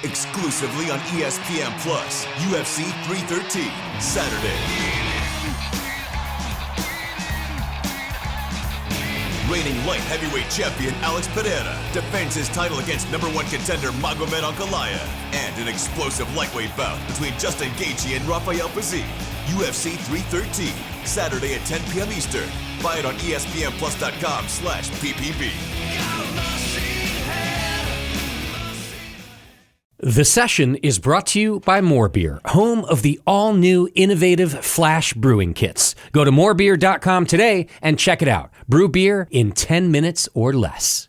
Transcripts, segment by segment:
exclusively on ESPN Plus. UFC 313, Saturday. Reigning light heavyweight champion Alex Pereira defends his title against number one contender Magomed Ankalaev, and an explosive lightweight bout between Justin Gaethje and Rafael Fiziev. UFC 313, Saturday at 10 p.m. Eastern. Buy it on ESPNplus.com/PPV. The Session is brought to you by More Beer, home of the all-new innovative Flash Brewing Kits. Go to morebeer.com today and check it out. Brew beer in 10 minutes or less.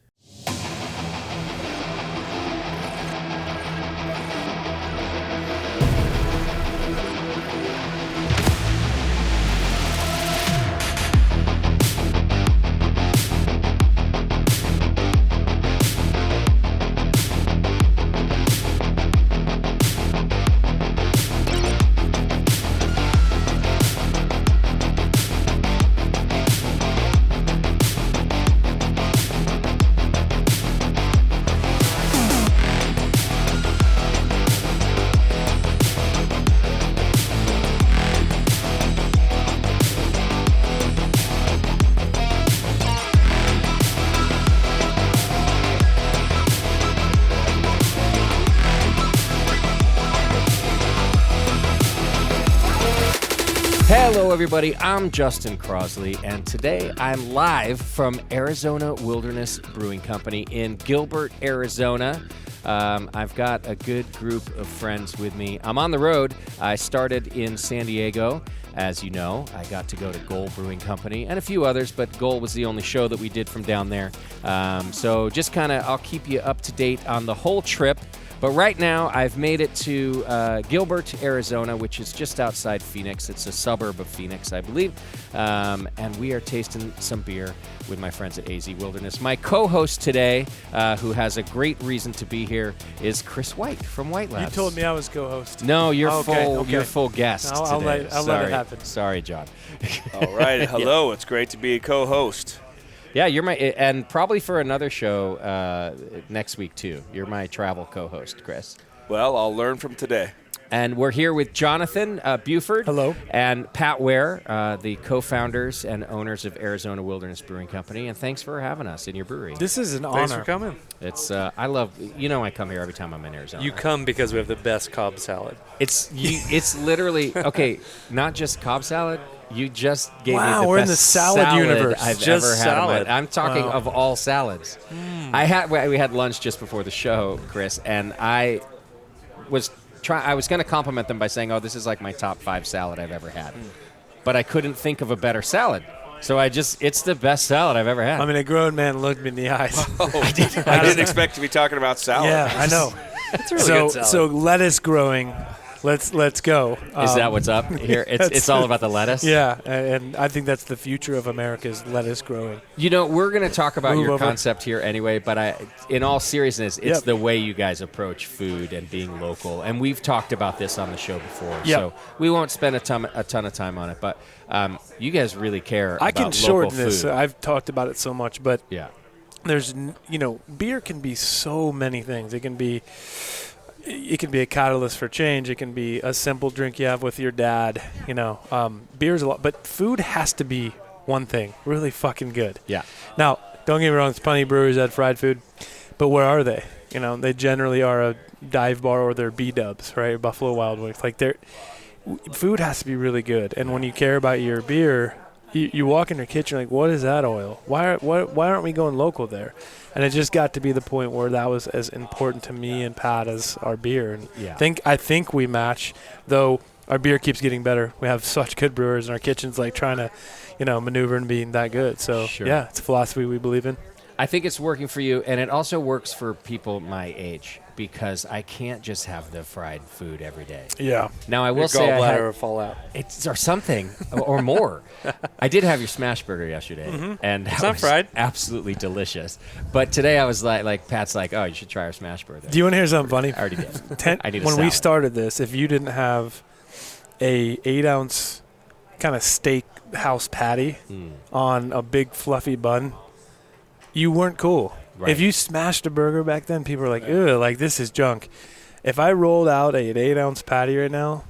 Hello, everybody. I'm Justin Crosley, and today I'm live from Arizona Wilderness Brewing Company in Gilbert, Arizona. I've got a good group of friends with me. I'm on the road. I started in San Diego. As you know, I got to go to Goal Brewing Company and a few others, but Goal was the only show that we did from down there. So just kind of, I'll keep you up to date on the whole trip. But right now, I've made it to Gilbert, Arizona, which is just outside Phoenix. It's a suburb of Phoenix, I believe. And we are tasting some beer with my friends at AZ Wilderness. My co-host today, who has a great reason to be here, is Chris White from White Labs. You told me I was co-host. No, you're you're full guest today. I'll let it happen. Sorry, John. All right. Hello. It's great to be a co-host. Yeah, you're my, and probably for another show next week too. You're my travel co-host, Chris. Well, I'll learn from today. And we're here with Jonathan Buford. Hello. And Pat Ware, the co-founders and owners of Arizona Wilderness Brewing Company. And thanks for having us in your brewery. This is an honor. Thanks for coming. It's I love, I come here every time I'm in Arizona. You come because we have the best Cobb salad. It's literally, okay, not just Cobb salad. You just gave me Wow, the we're best in the salad universe. I've Just ever had. salad. I'm talking of all salads. We had lunch just before the show, Chris, and I was going to compliment them by saying, "Oh, this is like my top 5 salad I've ever had," but I couldn't think of a better salad. So it's the best salad I've ever had. I mean, a grown man looked me in the eyes. I didn't expect to be talking about salad. Yeah, I know. It's a really good salad. So lettuce growing. Let's go. Is that what's up here? It's all about the lettuce? Yeah, and I think that's the future of America's lettuce growing. We're going to talk about Move your over. concept here anyway, but in all seriousness, it's the way you guys approach food and being local. And we've talked about this on the show before, so we won't spend a ton of time on it. But you guys really care about local food. I can shorten this. I've talked about it so much, but yeah, there's beer can be so many things. It can be a catalyst for change. It can be a simple drink you have with your dad. Beer's a lot, but food has to be one thing really fucking good. Yeah. Now, don't get me wrong. There's plenty of breweries that fried food, but where are they? They generally are a dive bar or they're B-dubs, right? Buffalo Wild Wings. Like food has to be really good. And when you care about your beer, you walk in your kitchen like, what is that oil? Why aren't we going local there? And it just got to be the point where that was as important to me and Pat as our beer. And I think we match, though our beer keeps getting better. We have such good brewers, and our kitchen's like trying to, maneuver and being that good. So, it's a philosophy we believe in. I think it's working for you, and it also works for people my age because I can't just have the fried food every day. Yeah. Now, I will say gallbladder will fall out. Or something, or more. I did have your smash burger yesterday, and it's that not was fried. Absolutely delicious. But today I was like Pat's like, oh, you should try our smash burger. Do you want to hear something funny? I already did. I need a when salad. we started this, if you didn't have a 8-ounce kind of steak house patty on a big fluffy bun, you weren't cool. Right. If you smashed a burger back then, people were like, "Ugh, like this is junk." If I rolled out an 8-ounce patty right now,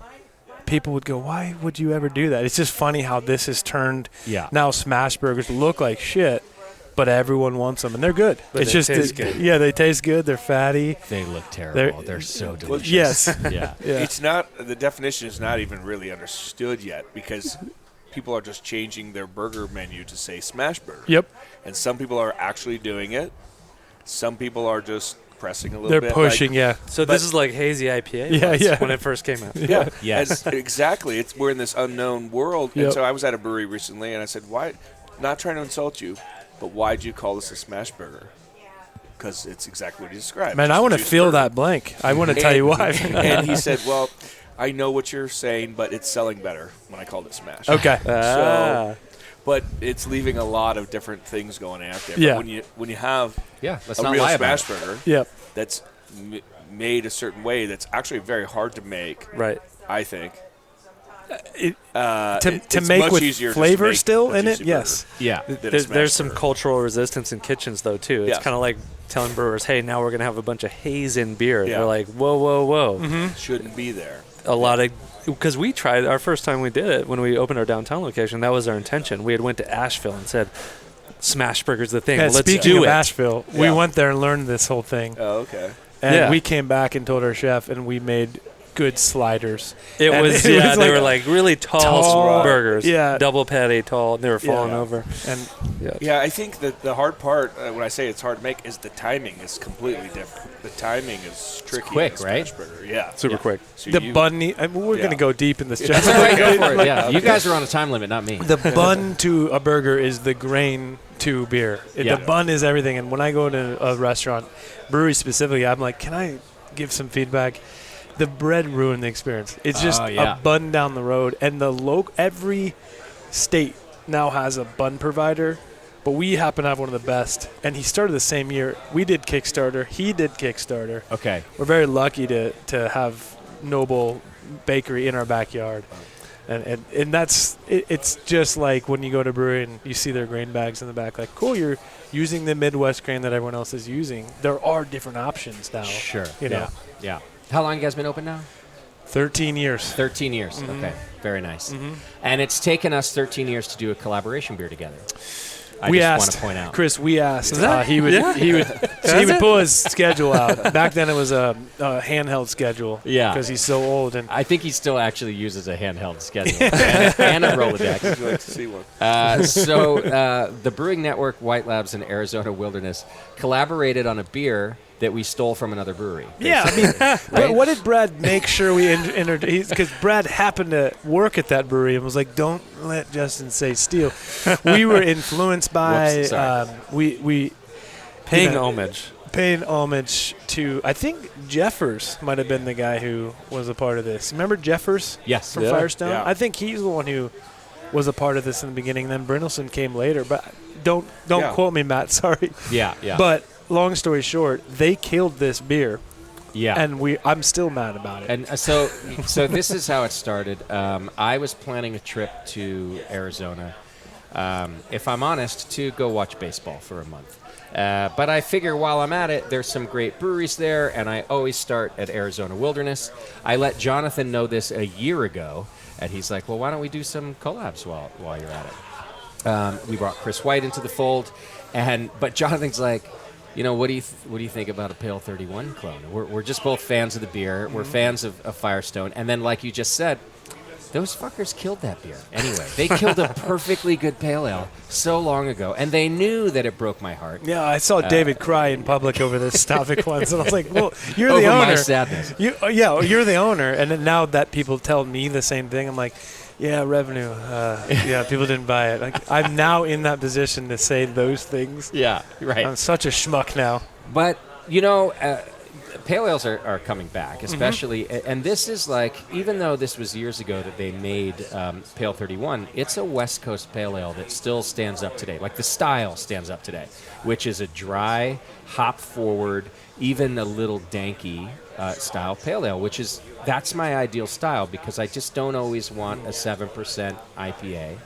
people would go, why would you ever do that? It's just funny how this has turned. Now smash burgers look like shit, but everyone wants them, and they're good. But it's they just taste good. Yeah, they taste good. They're fatty. They look terrible. They're so delicious. Yes. Yeah. It's not, the definition is not even really understood yet because people are just changing their burger menu to say smash burger. Yep. And some people are actually doing it. Some people are just pressing a little They're bit. pushing, yeah. So this is like hazy IPA Yeah, was yeah. when it first came out. Yeah. Yes. Exactly. We're in this unknown world. Yep. And so I was at a brewery recently, and I said, why, not trying to insult you, but why'd you call this a smash burger? Because it's exactly what you described. Man, Just I want a to juice fill burger. that blank. I want to tell you why. And he said, well, I know what you're saying, but it's selling better when I called it smash. Okay. So, but it's leaving a lot of different things going out there. Yeah. But when you have Let's a not real lie about smash it. burger Yep. that's made a certain way that's actually very hard to make, Right. I think. To It's make much with easier just flavor to make still a in it, juicy yes. Yeah. than a There's smash some burger. cultural resistance in kitchens, though, too. It's Yeah. kind of like telling brewers, hey, now we're going to have a bunch of haze in beer. Yeah. They're like, whoa, whoa, whoa. Mm-hmm. Shouldn't be there. A lot of – because we tried – our first time we did it, when we opened our downtown location, that was our intention. We had went to Asheville and said, smash burger's the thing. Yeah, Let's speaking do of it. Asheville, we Yeah. went there and learned this whole thing. Oh, okay. And Yeah. we came back and told our chef, and we made good sliders. It And was, it yeah, was they like were like really tall, tall, burgers. yeah. Double patty tall. And they were falling Yeah. over. And Yeah, I think that the hard part, when I say it's hard to make, is the timing is completely different. The timing is tricky. quick, in a smash right? burger. Yeah. Super quick. So the you- bun, we're Yeah. going to go deep in this, Jeff. That's all right, go for it. Yeah. You guys are on a time limit, not me. The bun to a burger is the grain to beer. Yeah. The bun is everything. And when I go to a restaurant, brewery specifically, I'm like, can I give some feedback? The bread ruined the experience. It's just yeah. a bun down the road. And every state now has a bun provider, but we happen to have one of the best. And he started the same year. We did Kickstarter. He did Kickstarter. Okay. We're very lucky to have Noble Bakery in our backyard. And that's it's just like when you go to brewery and you see their grain bags in the back, like, cool, you're using the Midwest grain that everyone else is using. There are different options now. Sure. You know. Yeah. How long you guys been open now? 13 years. 13 years. Mm-hmm. Okay. Very nice. Mm-hmm. And it's taken us 13 years to do a collaboration beer together. I We just asked want to point out. Chris. We asked. that- He would. yeah? He would. So he would pull his schedule out. Back then, it was a handheld schedule. Yeah. Because he's so old. And I think he still actually uses a handheld schedule and a Rolodex. Would you like to see one? So the Brewing Network, White Labs, and Arizona Wilderness collaborated on a beer that we stole from another brewery. yeah, I mean, Right? what did Brad make sure we introduced? Because Brad happened to work at that brewery and was like, "Don't let Justin say steal." We were influenced by Whoops, sorry. we Paying you know, homage. paying homage to. I think Jeffers might have been the guy who was a part of this. Remember Jeffers? Yes. From Yeah. Firestone. Yeah. I think he's the one who was a part of this in the beginning. Then Brindleson came later, but don't Yeah. quote me, Matt. Sorry. Yeah. Yeah. But long story short, they killed this beer, yeah. and I'm still mad about it. And so this is how it started. I was planning a trip to Arizona, if I'm honest, to go watch baseball for a month. But I figure while I'm at it, there's some great breweries there, and I always start at Arizona Wilderness. I let Jonathan know this a year ago, and he's like, well, why don't we do some collabs while you're at it? We brought Chris White into the fold, but Jonathan's like, you know, what do you think about a Pale 31 clone? We're just both fans of the beer. We're fans of Firestone. And then, like you just said, those fuckers killed that beer. Anyway, they killed a perfectly good pale ale so long ago, and they knew that it broke my heart. Yeah, I saw David cry in public over this topic once, and I was like, "Well, you're Over the owner. my sadness. You're the owner." And then now that people tell me the same thing, I'm like, "Yeah, revenue. Yeah, people didn't buy it." Like, I'm now in that position to say those things. Yeah, right. I'm such a schmuck now. But, you know, pale ales are coming back, especially, and this is like, even though this was years ago that they made Pale 31, it's a West Coast pale ale that still stands up today. Like the style stands up today, which is a dry, hop-forward, even a little danky style pale ale, that's my ideal style because I just don't always want a 7% IPA.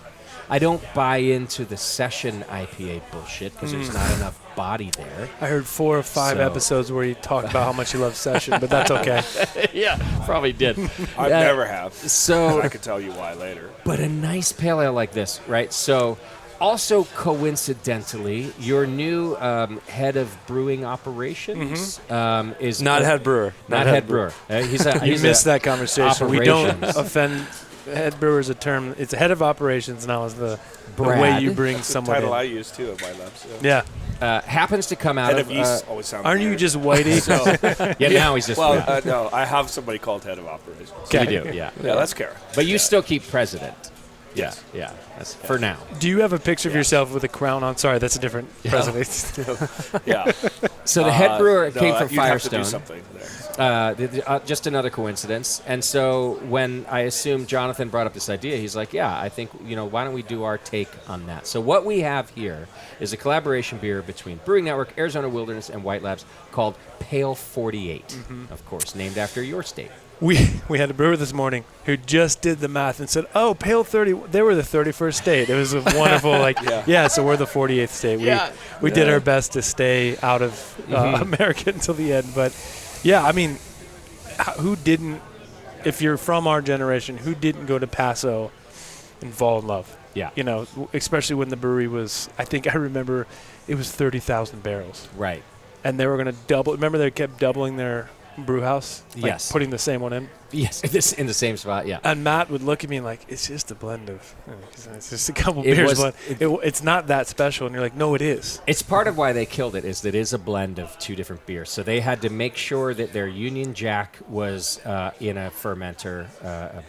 I don't buy into the session IPA bullshit because there's not enough body there. I heard 4 or 5 episodes where he talked about how much he loves session, but that's okay. Yeah, probably did. I never have. So I could tell you why later. But a nice pale ale like this, right? So, also coincidentally, your new head of brewing operations is Not head brewer. Not head brewer. He's You missed that conversation. We don't operations. offend. Head brewer is a term. It's head of operations now is the way Brad. you bring That's the someone title in. I use too at my lab. So. Yeah. happens to come out Head of of yeast always sounds Aren't you weird. just whitey? yeah. Now he's just Well, yeah. no, I have somebody called head of operations. You do, yeah. Yeah, that's Kara. But you still keep president. Yes. Yeah. That's for now. Do you have a picture of yourself with a crown on? Sorry, that's a different president. Yeah. So the head brewer No, came from you'd have to do Firestone. something there. Just another coincidence. And so when I assume Jonathan brought up this idea, he's like, yeah, I think, why don't we do our take on that? So what we have here is a collaboration beer between Brewing Network, Arizona Wilderness, and White Labs called Pale 48, of course, named after your state. We had a brewer this morning who just did the math and said, "Oh, Pale 30, they were the 31st state." It was a wonderful, so we're the 48th state. We did our best to stay out of America until the end. But, yeah, I mean, who didn't, if you're from our generation, who didn't go to Paso and fall in love? Yeah. Especially when the brewery was, I remember it was 30,000 barrels. Right. And they were going to double. Remember they kept doubling their brew house? Yes. Putting the same one in? Yes, in the same spot, yeah. And Matt would look at me like, it's just a blend of, it's just a couple beers. It's not that special. And you're like, no, it is. It's part of why they killed it, is that it is a blend of two different beers. So they had to make sure that their Union Jack was in a fermenter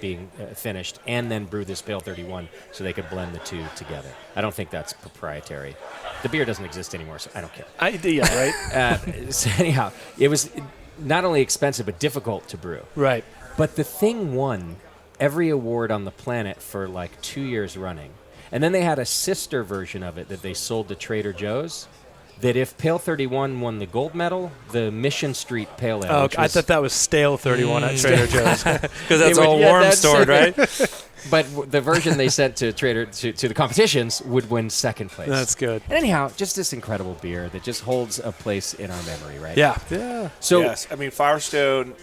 being finished and then brew this Pale 31 so they could blend the two together. I don't think that's proprietary. The beer doesn't exist anymore, so I don't care. Right? So anyhow, it was not only expensive but difficult to brew. Right. But the thing won every award on the planet for like 2 years running. And then they had a sister version of it that they sold to Trader Joe's. That if Pale 31 won the gold medal, the Mission Street Pale Ale. Oh, which I was- thought that was stale 31 at Trader Joe's. Because that's It would- all yeah, warm that's- stored, right? But the version they sent to to the competitions would win second place. That's good. And anyhow, just this incredible beer that just holds a place in our memory, right? Yeah. Yeah. So yes, I mean Firestone.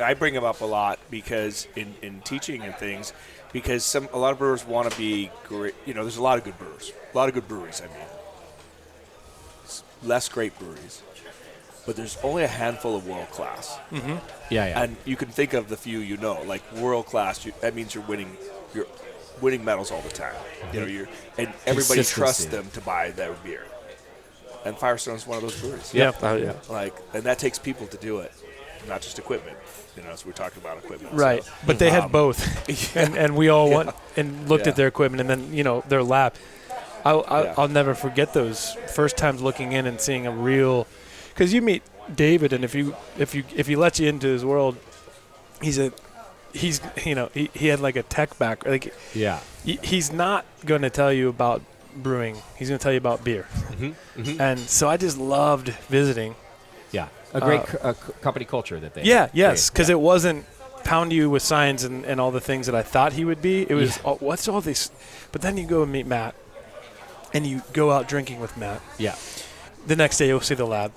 I bring them up a lot because in teaching and things, because a lot of brewers want to be great. There's a lot of good brewers, a lot of good breweries. I mean, less great breweries, but there's only a handful of world class. Mm-hmm. yeah. And you can think of the few like world class. That means you're winning medals all the time. And everybody trusts Consistency. them to buy their beer. And Firestone is one of those breweries. Yeah. Oh, yeah. And that takes people to do it, not just equipment. So we're talking about equipment. Right. So, But they had both. and we all went and looked Yeah. at their equipment and then, their lab. I'll never forget those first times looking in and seeing a real, because you meet David and if he lets you into his world, he had like a tech background. yeah. He's not going to tell you about brewing. He's going to tell you about beer. And so I just loved visiting. Yeah. A great company culture that they Yeah, had. yes, Great. because it wasn't pound you with science and all the things that I thought he would be. It was, what's all this? But then you go and meet Matt, and you go out drinking with Matt. Yeah. The next day you'll see the lab.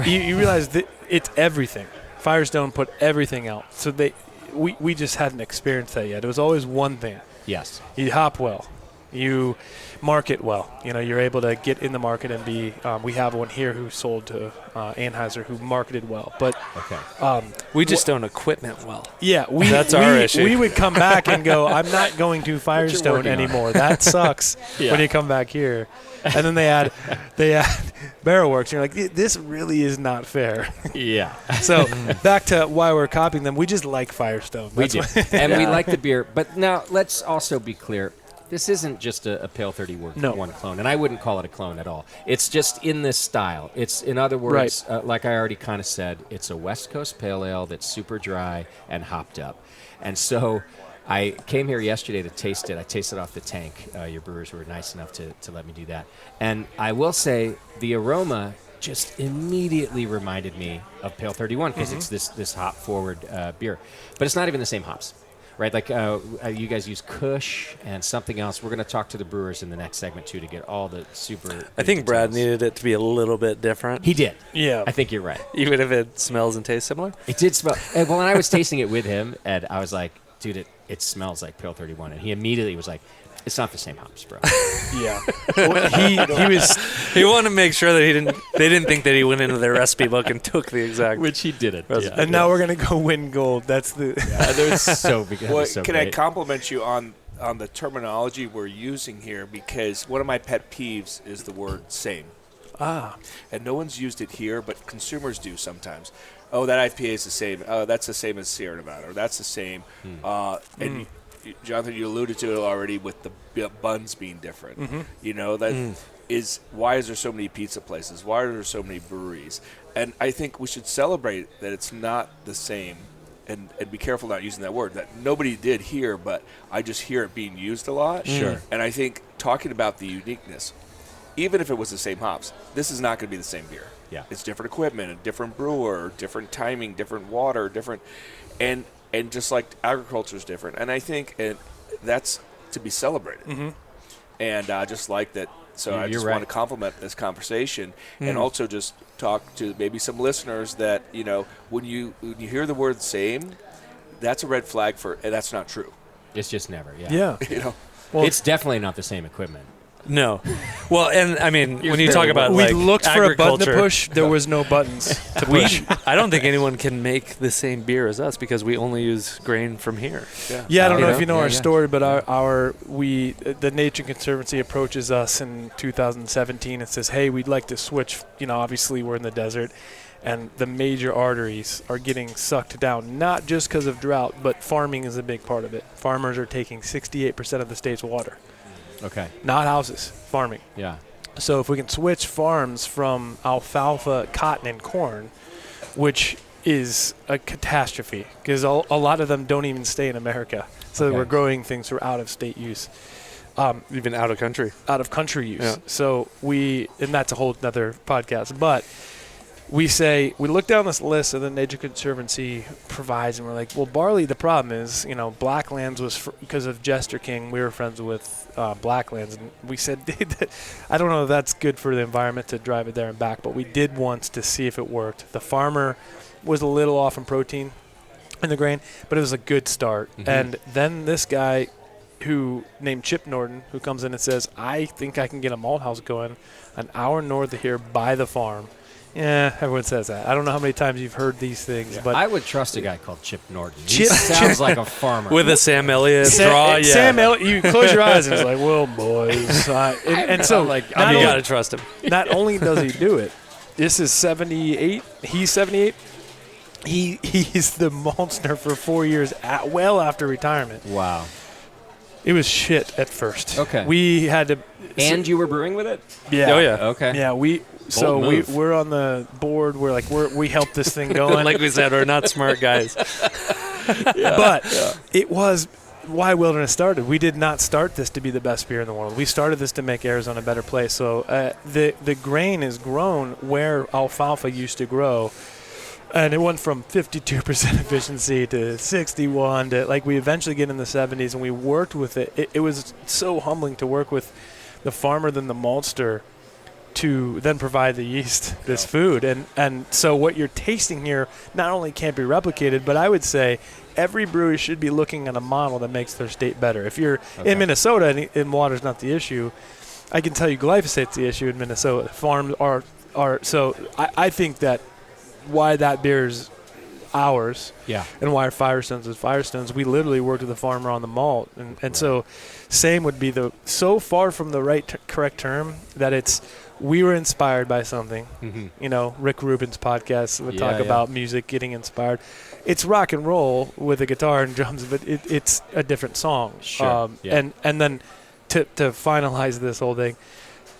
You realize that it's everything. Firestone put everything out. So we just hadn't experienced that yet. It was always one thing. Yes. You hop well. You market well. You're able to get in the market and be. We have one here who sold to Anheuser who marketed well. But Okay. We just don't equipment well. yeah, That's our issue. We would come back and go, I'm not going to Firestone working on. anymore. That sucks Yeah. when you come back here. And then they add Barrel Works. And you're like, this really is not fair. Yeah. So back to why we're copying them. We just like Firestone. We That's do. why- And we like the beer. But now let's also be clear. This isn't just a Pale 31 No. clone, and I wouldn't call it a clone at all. It's just in this style. It's, in other words, like I already kind of said, it's a West Coast Pale Ale that's super dry and hopped up. And so I came here yesterday to taste it. I tasted off the tank. Your brewers were nice enough to let me do that. And I will say the aroma just immediately reminded me of Pale 31 because it's this hop-forward beer. But it's not even the same hops. right? Like you guys use Kush and something else. We're going to talk to the brewers in the next segment too to get all the super. I think Brad details. needed it to be a little bit different. He did. Yeah. I think you're right. Even if it smells and tastes similar. It did smell. And when I was tasting it with him, and I was like, dude, it smells like Pale 31, and he immediately was like, it's not the same hops, bro. Yeah. Well, he was. He wanted to make sure that they didn't think that he went into their recipe book and took the exact. Which he didn't. Recipe. And now we're gonna go win gold. That's the. They're so big. Well, so can great. I compliment you on the terminology we're using here? Because one of my pet peeves is the word "same," and no one's used it here, but consumers do sometimes. Oh, that IPA is the same. Oh, that's the same as Sierra Nevada, or that's the same. And Jonathan, you alluded to it already with the buns being different. You know, that is why is there so many pizza places? Why are there so many breweries? And I think we should celebrate that it's not the same, and be careful not using that word. That nobody did here, but I just hear it being used a lot. Sure. And I think talking about the uniqueness, even if it was the same hops, this is not going to be the same beer. Yeah. It's different equipment, a different brewer, different timing, different water, different, and just like agriculture is different. And I think that's to be celebrated. And just like that. So I just want to compliment this conversation and also just talk to maybe some listeners that, you know, when you hear the word same, that's a red flag for, and that's not true. It's just never. Yeah. Yeah. You know, Well, It's definitely not the same equipment. No. Well, and I mean, when you talk very about we like looked for a button to agriculture, push. There was no buttons to push. I don't think anyone can make the same beer as us because we only use grain from here. Yeah, I don't You know know? if you know Yeah, our yeah. story, but the Nature Conservancy approaches us in 2017 and says, "Hey, we'd like to switch. You know, obviously we're in the desert, and the major arteries are getting sucked down, not just because of drought, but farming is a big part of it. Farmers are taking 68% of the state's water, Okay. not houses, farming. Yeah. So if we can switch farms from alfalfa, cotton, and corn, which is a catastrophe because a lot of them don't even stay in America. So Okay. we're growing things for out-of-state use, Even out of country. out-of-country use. Yeah. So and that's a whole other podcast, but we look down this list that the Nature Conservancy provides, and we're like, well, barley, the problem is, you know, Blacklands was because of Jester King. We were friends with Blacklands, and we said, I don't know if that's good for the environment to drive it there and back, but we did once to see if it worked. The farmer was a little off in protein in the grain, but it was a good start. And then this guy named Chip Norton, who comes in and says, I think I can get a malt house going an hour north of here by the farm. Yeah, everyone says that. I don't know how many times you've heard these things, but I would trust a guy called Chip Norton. He Chip- sounds like a farmer. With a Sam Elliott draw, yeah. Sam Elliott, you close your eyes and it's like, well, boys. and so, like, not, you only, got to trust him. not only does he do it, this is 78. He's 78. He's the monster for 4 years, well after retirement. Wow. It was shit at first. Okay. We had to. And you were brewing with it? Yeah. Oh, yeah. Okay. Yeah, move. we're on the board. We helped this thing going. Like we said, we're not smart guys. But it was why Wilderness started. We did not start this to be the best beer in the world. We started this to make Arizona a better place. So the grain is grown where alfalfa used to grow. And it went from 52% efficiency to 61 to, like, we eventually get in the 70s, and we worked with it. It was so humbling to work with the farmer than the maltster to then provide the yeast this food. And so what you're tasting here not only can't be replicated, but I would say every brewery should be looking at a model that makes their state better. If you're in Minnesota and water's not the issue, I can tell you glyphosate's the issue in Minnesota. Farms are so I think that why that beer is ours, and why our Firestones is Firestones. We literally worked with the farmer on the malt, and so same would be so far from the correct term that we were inspired by something. You know, Rick Rubin's podcast would talk about music getting inspired. It's rock and roll with a guitar and drums, but it's a different song. Sure. And then to finalize this whole thing,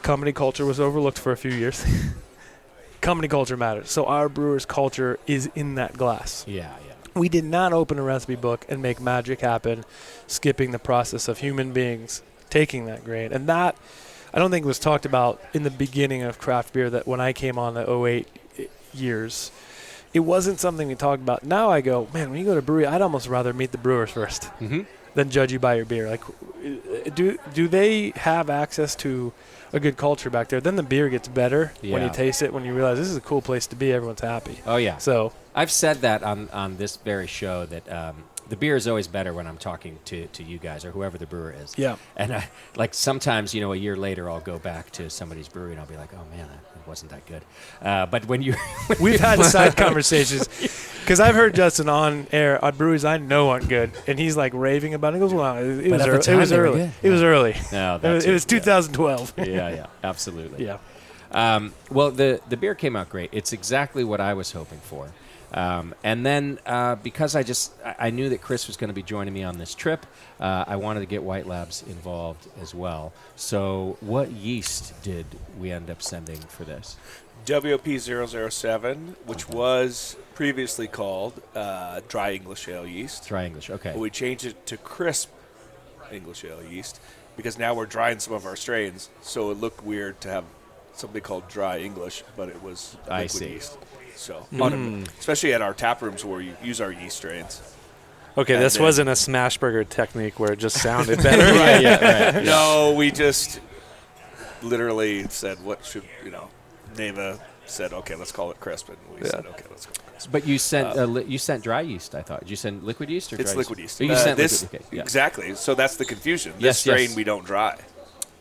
company culture was overlooked for a few years. Company culture matters. So our brewer's culture is in that glass. Yeah. We did not open a recipe book and make magic happen, skipping the process of human beings taking that grain. And that, I don't think was talked about in the beginning of craft beer, that when I came on the 08 years, it wasn't something we talked about. Now I go, man, when you go to a brewery, I'd almost rather meet the brewers first than judge you by your beer. Like, do they have access to a good culture back there? Then the beer gets better when you taste it, when you realize this is a cool place to be. Everyone's happy. Oh, yeah. So I've said that on this very show that the beer is always better when I'm talking to you guys or whoever the brewer is. Yeah. And like sometimes, a year later I'll go back to somebody's brewery and I'll be like, oh, man, it wasn't that good. But when you... We've had side conversations because I've heard Justin on air on breweries I know aren't good, and he's like raving about it. He goes, well, it was early. It was early. No, it was 2012. Yeah, absolutely. Yeah. Well, the beer came out great. It's exactly what I was hoping for. And then because I knew that Chris was going to be joining me on this trip, I wanted to get White Labs involved as well. So what yeast did we end up sending for this? WP007, which was previously called dry English ale yeast. Dry English, okay. But we changed it to crisp English ale yeast because now we're drying some of our strains, so it looked weird to have something called dry English, but it was liquid yeast. So, especially at our tap rooms where we use our yeast strains. Okay, And this then- wasn't a smashburger technique where it just sounded better. Right. No, we just literally said, what should, Neva said, okay, let's call it crisp, and we said, okay, let's call it crisp. But you sent dry yeast, I thought. Did you send liquid yeast or dry It's yeast? liquid yeast. Oh, you sent this, liquid, okay. Yeah. Exactly. So that's the confusion. Yes, This strain yes. we don't dry.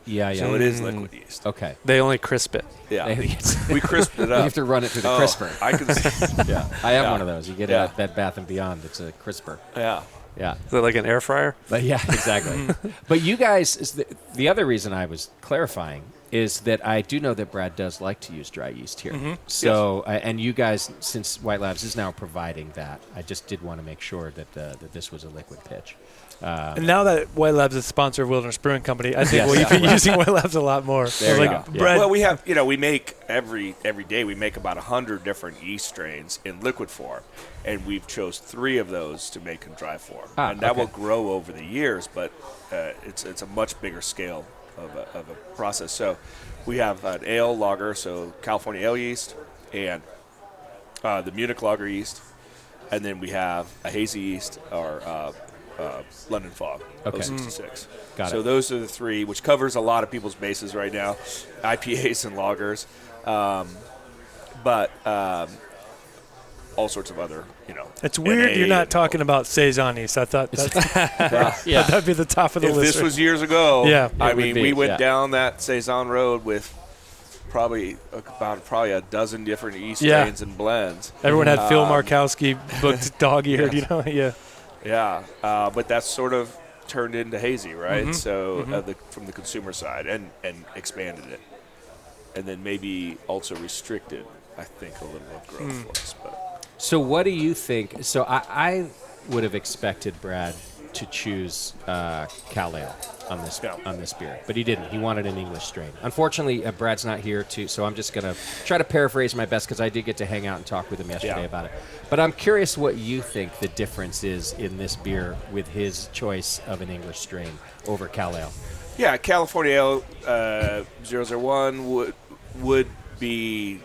Yeah. So it is liquid yeast. Okay. They only crisp it. Yeah. They- We crisped it You up. have to run it through the Oh, crisper. I can see. Yeah, I have Yeah. one of those. You get it Yeah. at Bed Bath & Beyond. It's a crisper. Yeah. Yeah. Is it like an air fryer? But yeah, exactly. But you guys, the other reason I was clarifying is that I do know that Brad does like to use dry yeast here. So, and you guys, since White Labs is now providing that, I just did want to make sure that that this was a liquid pitch. And now that White Labs is a sponsor of Wilderness Brewing Company, I think Yes. we've been using White Labs a lot more. There you go. Yeah. Brad, Well, we have, we make every day we make about 100 different yeast strains in liquid form, and we've chose 3 of those to make in dry form, and that okay. will grow over the years. But it's a much bigger scale of a process. So we have an ale lager, so California ale yeast, and the Munich lager yeast, and then we have a hazy yeast or London Fog, Okay. 066. Got So it. those are the 3, which covers a lot of people's bases right now, IPAs and lagers, but all sorts of other, it's weird NA you're not and- talking about Saison yeast. I thought Yeah. that'd be the top of the If list. this was years ago, Yeah. I It would mean, be, we went yeah. down that Saison road with probably a dozen different yeast Yeah. strains and blends. Everyone had Phil Markowski booked dog-eared, yes. Yeah. Yeah, but that's sort of turned into hazy, right? Mm-hmm. So from the consumer side and expanded it. And then maybe also restricted, I think, a little of growth for us. But So what do you think? So I would have expected Brad to choose Cal Ale on this beer, but he didn't. He wanted an English strain. Unfortunately, Brad's not here so I'm just gonna try to paraphrase my best because I did get to hang out and talk with him yesterday about it. But I'm curious what you think the difference is in this beer with his choice of an English strain over Cal Ale. yeah, California Ale 001 would be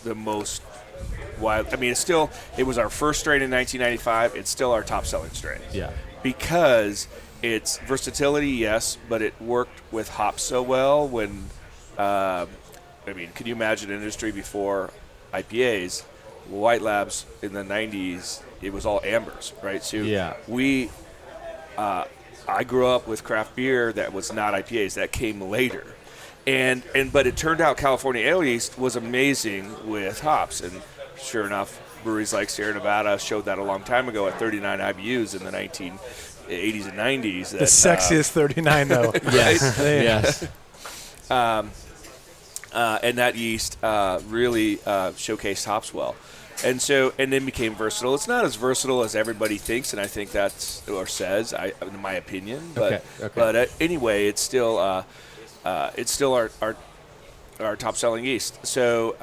the most wild. I mean, it was our first strain in 1995. It's still our top selling strain. Yeah. Because it's versatility, yes, but it worked with hops so well when, can you imagine an industry before IPAs, White Labs in the 90s, it was all ambers, right? So Yeah. I grew up with craft beer that was not IPAs. That came later. But it turned out California Ale yeast was amazing with hops. And sure enough, breweries like Sierra Nevada showed that a long time ago at 39 IBUs in the 1980s and 90s. The sexiest 39, though. Yes. Yes. And that yeast really showcased hops well. And then became versatile. It's not as versatile as everybody thinks, and I think that's or says, in my opinion. But Okay. but anyway, it's still our top selling yeast. So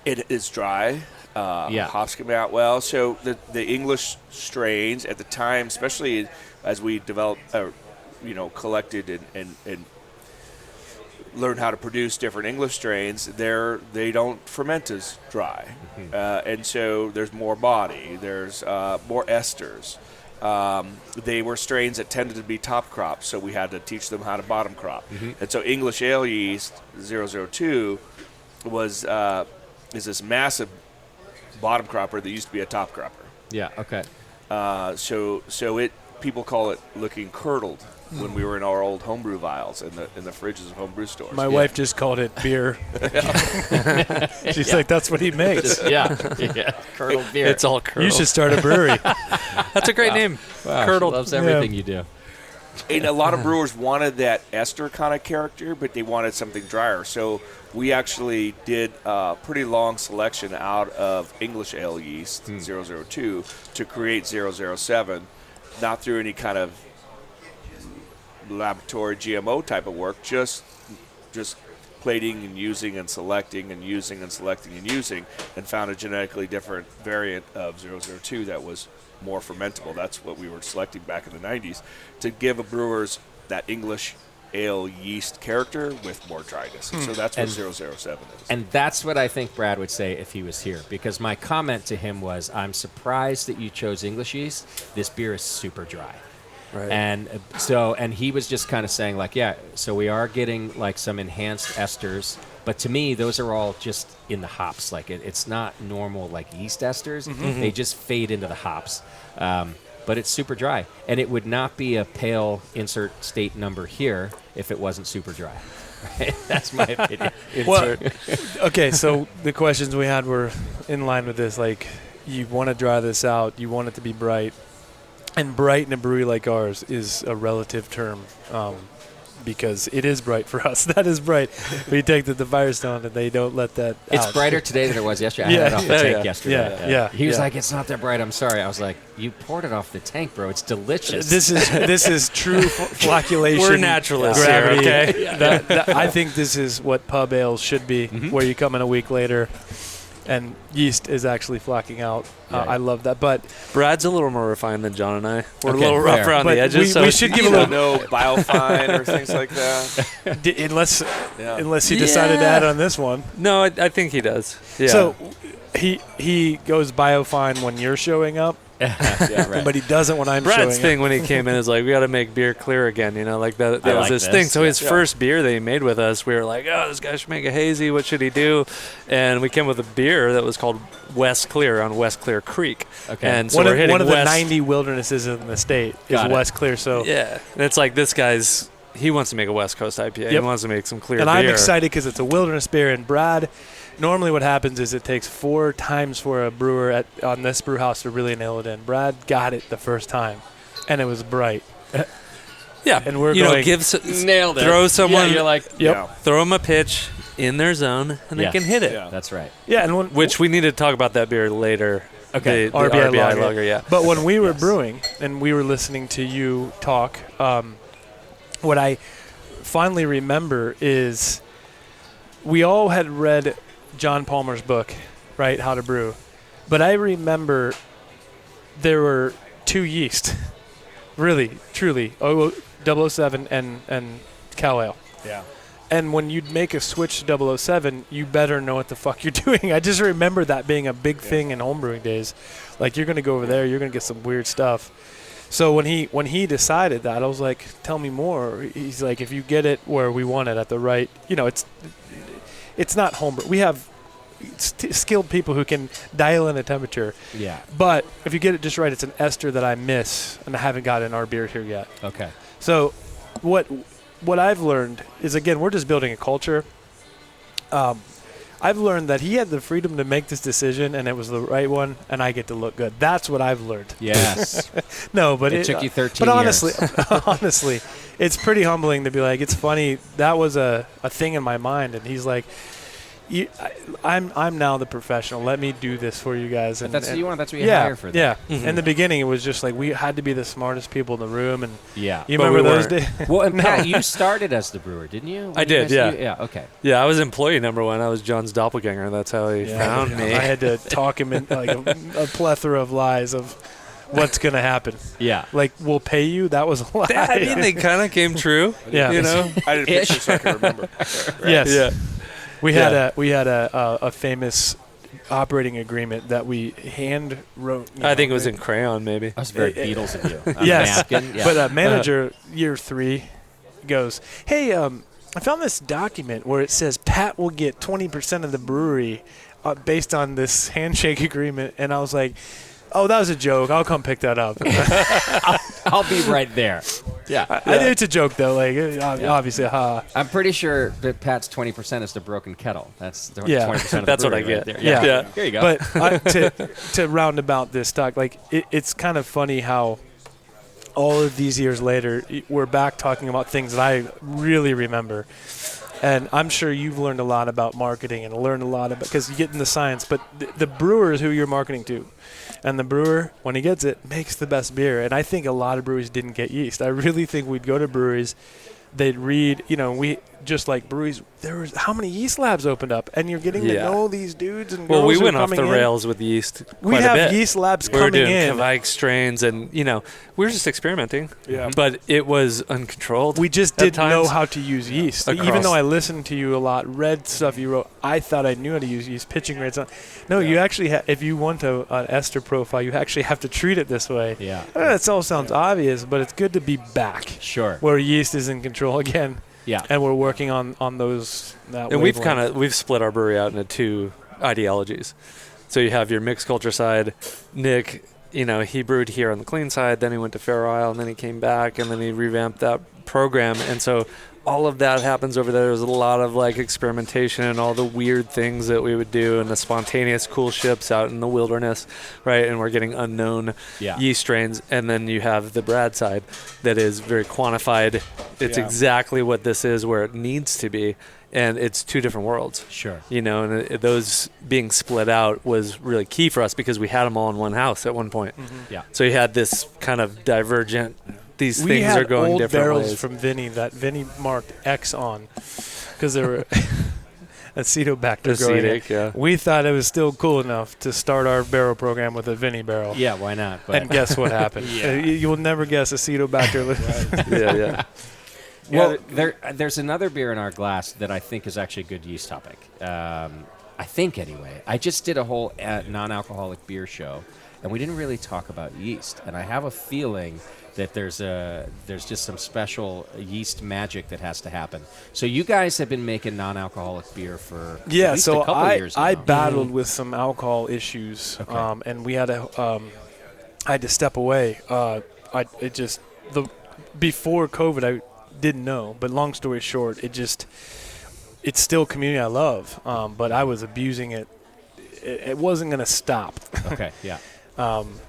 it is dry. Hops come out well. So the English strains at the time, especially as we developed, collected and learn how to produce different English strains, they don't ferment as dry, and so there's more body, there's more esters. They were strains that tended to be top crops, so we had to teach them how to bottom crop. And so English ale yeast 002 is this massive bottom cropper that used to be a top cropper. Yeah. Okay. So people call it looking curdled when we were in our old homebrew vials in the fridges of homebrew stores. My wife just called it beer. She's like, that's what he makes. Curdled beer. It's all curdled. You should start a brewery. That's a great name. Wow, Curdled. she loves everything you do. And a lot of brewers wanted that ester kind of character, but they wanted something drier. So we actually did a pretty long selection out of English ale yeast 002 to create 007, not through any kind of laboratory GMO type of work, just plating and using and selecting and using and selecting and using, and found a genetically different variant of 002 that was more fermentable. That's what we were selecting back in the 90s to give a brewers that English ale yeast character with more dryness. And so that's what 007 is. And that's what I think Brad would say if he was here, because my comment to him was, I'm surprised that you chose English yeast. This beer is super dry. Right. And he was just kind of saying like, yeah, so we are getting like some enhanced esters, but to me, those are all just in the hops. Like it's not normal like yeast esters. They just fade into the hops. But it's super dry. And it would not be a pale insert state number here if it wasn't super dry. Right? That's my opinion. Well, okay, so the questions we had were in line with this. Like, you want to dry this out. You want it to be bright. And bright in a brewery like ours is a relative term because it is bright for us. That is bright. We take the Firestone and they don't let that It's out. brighter today than it was yesterday. I had it off the tank yesterday. Yeah. He was like, it's not that bright. I'm sorry. I was like, you poured it off the tank, bro. It's delicious. This is true flocculation. We're naturalists gravity. here, okay? That, I think this is what pub ales should be, where you come in a week later and yeast is actually flocking out. I love that. But Brad's a little more refined than John and I. We're Okay, a little rough fair. around But the edges. we should give a little no biofine or things like that. unless he decided to add on this one. No, I think he does. Yeah. So he goes biofine when you're showing up, but he doesn't when I'm Brad's showing thing up. when he came in is like, we got to make beer clear again. You know, like that was like his this. thing. So his Yeah. first beer that he made with us, we were like, oh, this guy should make a hazy. What should he do? And we came with a beer that was called West Clear on West Clear Creek. Okay. And so one we're of hitting the West. 90 wildernesses in the state is Got it. West Clear. So Yeah. And it's like this guy's, he wants to make a West Coast IPA. He Yep. wants to make some clear and beer. I'm excited because it's a wilderness beer. And Brad, normally what happens is it takes 4 times for a brewer on this brew house to really nail it in. Brad got it the first time, and it was bright. Yeah. And we're you going, know, Nailed it. throw someone, Yeah, you're like, throw them a pitch in their zone, and Yes. they can hit it. Yeah. that's right. Yeah, and when, Which we need to talk about that beer later. Okay. The RBI RBI lager. lager, yeah. But when we were Yes. brewing and we were listening to you talk, what I finally remember is we all had read John Palmer's book, right, How to Brew. But I remember there were 2 yeast, really, truly, 007 and Cal Ale. Yeah. And when you'd make a switch to 007, you better know what the fuck you're doing. I just remember that being a big thing in homebrewing days. Like, you're going to go over there, you're going to get some weird stuff. So when he decided that, I was like, tell me more. He's like, if you get it where we want it at the right, it's not homebrew. We have skilled people who can dial in a temperature. Yeah. But if you get it just right, it's an ester that I miss, and I haven't got in our beer here yet. Okay. So what I've learned is, again, we're just building a culture. I've learned that he had the freedom to make this decision, and it was the right one, and I get to look good. That's what I've learned. Yes. No, but It took you 13 But years. honestly, it's pretty humbling to be like, it's funny. That was a thing in my mind, and he's like, I'm now the professional. Let me do this for you guys. But And that's what you want. That's what you yeah, hire for. yeah. Mhm. In the beginning, it was just like we had to be the smartest people in the room, and Yeah. you But remember we those days? Well, and No. Pat, you started as the brewer, didn't you? When I you did, guys- yeah. Yeah. Okay. Yeah, I was employee number 1. I was John's doppelganger. That's how he Yeah. found me. I had to talk him in like a plethora of lies of what's going to happen. Yeah. Like, we'll pay you. That was a lie. I mean, they kind of came true. Yeah. You know? I did a picture so I can remember. Yes. Yeah. We had a famous operating agreement that we hand wrote. I think it was in crayon, maybe. That was very Beatles of you. On a Yes. napkin. Yeah. But manager year 3 goes, hey, I found this document where it says Pat will get 20% of the brewery based on this handshake agreement. And I was like, oh, that was a joke. I'll come pick that up. I'll be right there. Yeah. I think it's a joke, though. Like, obviously, I'm pretty sure that Pat's 20% is the broken kettle. That's the 20% of the That's what I brewery get. right there. Yeah. There you go. But to round about this talk, like, it's kind of funny how all of these years later, we're back talking about things that I really remember. And I'm sure you've learned a lot about marketing and learned a lot about, because you get into science, but the brewer is who you're marketing to. And the brewer, when he gets it, makes the best beer. And I think a lot of breweries didn't get yeast. I really think we'd go to breweries, they'd read, we just like breweries, there was how many yeast labs opened up, and you're getting to know these dudes and girls. Well, we who are went off coming the in. rails with yeast We quite a have bit. yeast labs We were coming doing in. Kvike strains, and we were just experimenting. Yeah. But it was uncontrolled. We just at didn't know times. how to use yeast. Across. Even though I listened to you a lot, read stuff you wrote, I thought I knew how to use yeast, pitching rates. No, you actually, if you want an ester profile, you actually have to treat it this way. Yeah. I know that all sounds obvious, but it's good to be back Sure. where yeast is in control again. Yeah. And we're working on those. That And wavelength. we've split our brewery out into 2 ideologies. So you have your mixed culture side. Nick, he brewed here on the clean side, then he went to Fair Isle, and then he came back, and then he revamped that program. And so all of that happens over there. There's a lot of like experimentation and all the weird things that we would do, and the spontaneous cool ships out in the wilderness, right? And we're getting unknown yeast strains. And then you have the Brad side that is very quantified. It's exactly what this is, where it needs to be. And it's 2 different worlds. Sure. And those being split out was really key for us, because we had them all in one house at one point. Mm-hmm. Yeah. So you had this kind of divergent. These we things had are going old different barrels ways. from Vinny that Vinny marked X on because they were acetobacter growing. Acetic, yeah. We thought it was still cool enough to start our barrel program with a Vinny barrel. Yeah, why not? But And guess what happened? You will never guess acetobacter. yeah. well, there's another beer in our glass that I think is actually a good yeast topic. I think, anyway. I just did a whole non-alcoholic beer show, and we didn't really talk about yeast. And I have a feeling that there's just some special yeast magic that has to happen. So you guys have been making non-alcoholic beer for at least a couple years now. I battled with some alcohol issues, and we had I had to step away. Before COVID, I didn't know, but long story short, it's still a community I love, but I was abusing it. It wasn't going to stop. Okay, yeah.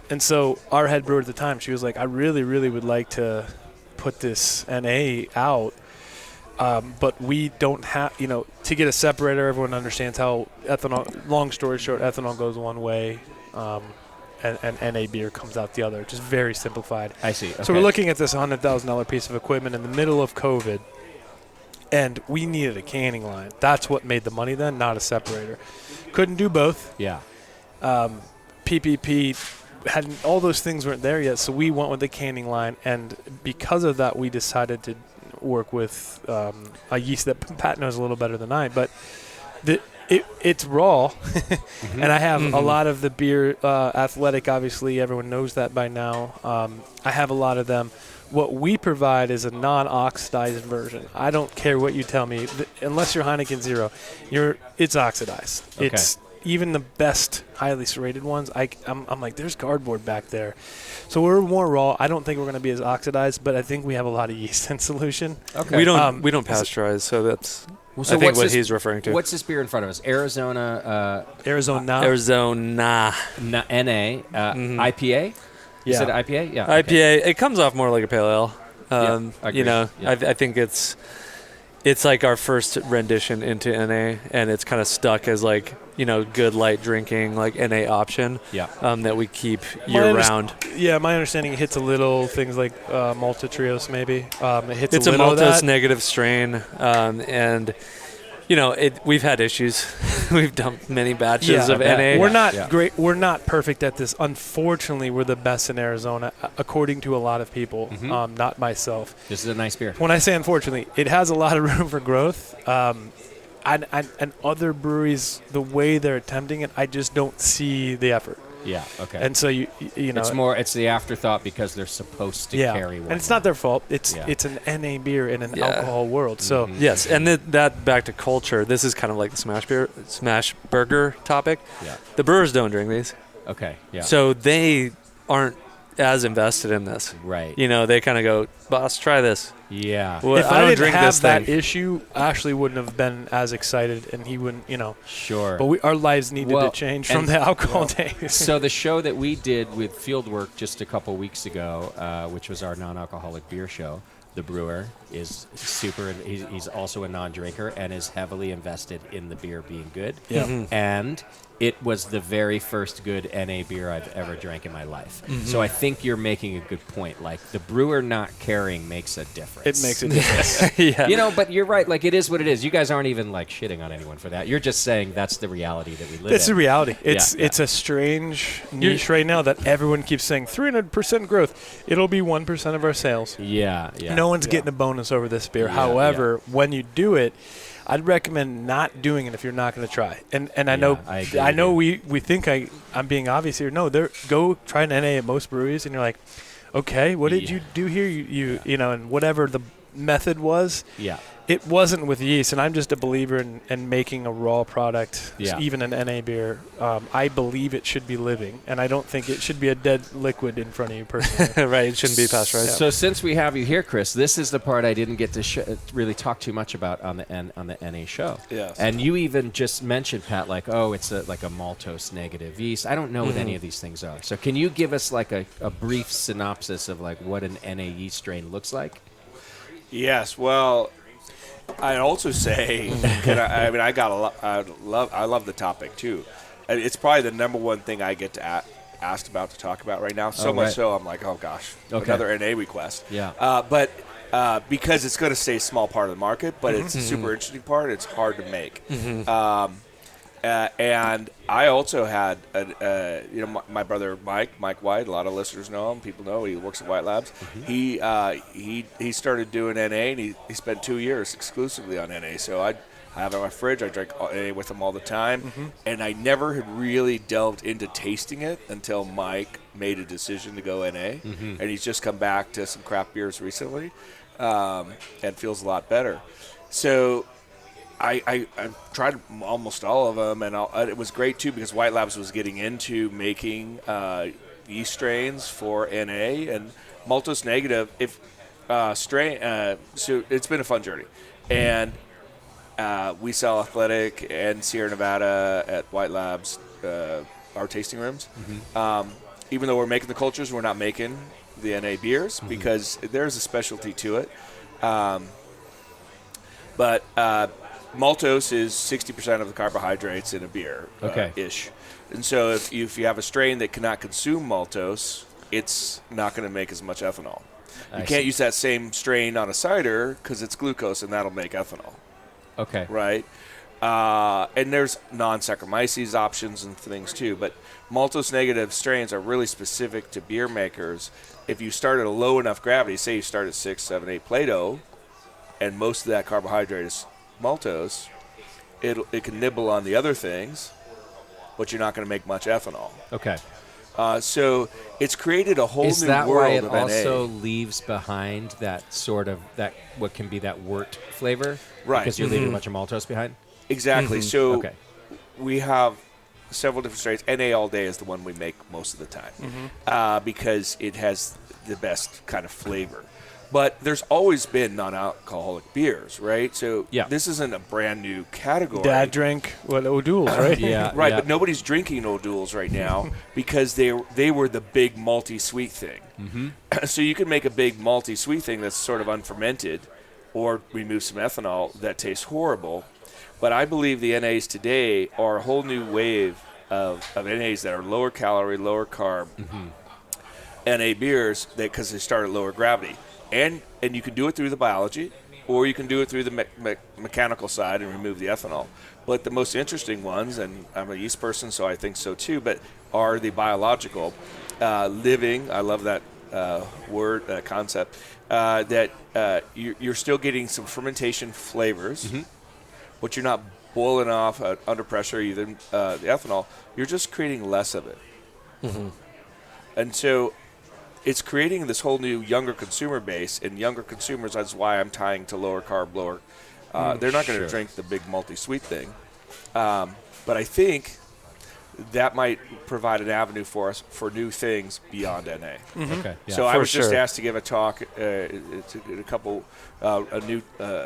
And so our head brewer at the time, she was like, I really, really would like to put this NA out, but we don't have, to get a separator, everyone understands how ethanol, long story short, ethanol goes one way, and NA beer comes out the other. Just very simplified. I see. Okay. So we're looking at this $100,000 piece of equipment in the middle of COVID, and we needed a canning line. That's what made the money then, not a separator. Couldn't do both. Yeah. PPP all those things weren't there yet, so we went with the canning line, and because of that, we decided to work with a yeast that Pat knows a little better than I. But it's raw, and I have a lot of the beer. Athletic, obviously, everyone knows that by now. I have a lot of them. What we provide is a non-oxidized version. I don't care what you tell me, unless you're Heineken Zero, it's oxidized. Okay. It's even the best highly serrated ones, I'm like, there's cardboard back there. So we're more raw. I don't think we're going to be as oxidized, but I think we have a lot of yeast in solution. Okay. We don't pasteurize, so that's I think what he's referring to. What's this beer in front of us? Arizona. Arizona. Arizona. NA. IPA? You said IPA? Yeah. IPA. It comes off more like a pale ale. Agreed. I think it's like our first rendition into NA, and it's kind of stuck as like, good light drinking, like NA option. Yeah. That we keep year round. Yeah, my understanding, it hits a little things like Malta Trios maybe. It hits it's a a little of maltose that. negative strain, and we've had issues. We've dumped many batches Yeah, of NA. We're not Yeah. great. We're not perfect at this. Unfortunately, we're the best in Arizona, according to a lot of people. Not myself. This is a nice beer. When I say unfortunately, it has a lot of room for growth. And other breweries, the way they're attempting it, I just don't see the effort. Yeah. Okay. And so you know, it's the afterthought because they're supposed to carry one. and it's not their fault. It's Yeah. it's an NA beer in an Yeah. alcohol world. So Yes, and that back to culture. This is kind of like the smash burger topic. Yeah. The brewers don't drink these, Okay. Yeah. so they aren't as invested in this. right. They kind of go, "Boss, try this." Yeah. Well, if I don't didn't drink have this that thing. issue, Ashley wouldn't have been as excited, and he wouldn't. Sure. But our lives needed Well, to change from and- the alcohol days. So the show that we did with Fieldwork just a couple weeks ago, which was our non-alcoholic beer show, the brewer is super. He's also a non-drinker and is heavily invested in the beer being good. Yeah. And it was the very first good NA beer I've ever drank in my life. So I think you're making a good point. Like the brewer not caring makes a difference. It makes a difference. Yeah. But you're right. Like it is what it is. You guys aren't even like shitting on anyone for that. You're just saying that's the reality that we live in. It's the reality. It's Yeah. it's a strange niche right now that everyone keeps saying 300% growth. It'll be 1% of our sales. Yeah. Yeah. No one's getting a bonus over this beer. Yeah, However, when you do it, I'd recommend not doing it if you're not going to try. And I know I agree I know with we think I'm being obvious here. No, go try an NA at most breweries, and you're like, okay, what did you do here? You know, and whatever the method was. Yeah. It wasn't with yeast, and I'm just a believer in making a raw product, Yeah. even an NA beer. I believe it should be living, and I don't think it should be a dead liquid in front of you personally. Right, it shouldn't be pasteurized. So since we have you here, Chris, this is the part I didn't get to really talk too much about on the NA show. Yes. And you even just mentioned, Pat, like, it's like a maltose negative yeast. I don't know what any of these things are. So can you give us like a brief synopsis of like what an NA yeast strain looks like? Yes. Well, I'd also say, I got a lot. I love the topic too. And it's probably the number one thing I get to asked about to talk about right now. So Oh, much right. so, I'm like, oh gosh, Okay. another NA request. Yeah. But because it's going to stay a small part of the market, but it's a super interesting part. It's hard to make. And I also had, my brother Mike White. A lot of listeners know him. People know he works at White Labs. He started doing NA, and he spent 2 years exclusively on NA. So I have it in my fridge. I drink NA with him all the time, and I never had really delved into tasting it until Mike made a decision to go NA, and he's just come back to some craft beers recently, and feels a lot better. So. I tried almost all of them, and it was great too because White Labs was getting into making yeast strains for NA and maltose negative. So it's been a fun journey, and we sell Athletic and Sierra Nevada at White Labs, our tasting rooms. Even though we're making the cultures, we're not making the NA beers because there's a specialty to it. But maltose is 60% of the carbohydrates in a beer, ish. And so if you have a strain that cannot consume maltose, it's not going to make as much ethanol. You can't use that same strain on a cider because it's glucose, and that'll make ethanol. Okay. Right? And there's non-Saccharomyces options and things too, but maltose negative strains are really specific to beer makers. If you start at a low enough gravity, say you start at 6, 7, 8 Plato, and most of that carbohydrate is maltose, it can nibble on the other things, but you're not going to make much ethanol. Okay. So it's created a whole Is new that why world it of also NA. leaves behind that sort of what can be that wort flavor? Right. Because you're leaving a bunch of maltose behind? Exactly. So Okay. we have several different strains. NA All Day is the one we make most of the time because it has the best kind of flavor. But there's always been non-alcoholic beers, right? So this isn't a brand new category. Dad drank O'Doul's, right? Yeah. Right, yeah. but nobody's drinking O'Doul's right now because they were the big malty sweet thing. So you can make a big malty sweet thing that's sort of unfermented or remove some ethanol that tastes horrible. But I believe the NAs today are a whole new wave of NAs that are lower calorie, lower carb NA beers because they start at lower gravity. And you can do it through the biology. or you can do it through the mechanical side and remove the ethanol. But the most interesting ones, and I'm a yeast person, so I think so too, but are the biological, living. I love that word, concept, that you're still getting some fermentation flavors, but you're not boiling off under pressure either the ethanol. You're just creating less of it. And so it's creating this whole new younger consumer base, and younger consumers, that's why I'm tying to lower carb, lower. They're not going to drink the big multi-sweet thing. But I think that might provide an avenue for us for new things beyond NA. Okay. Yeah. So I was just asked to give a talk, a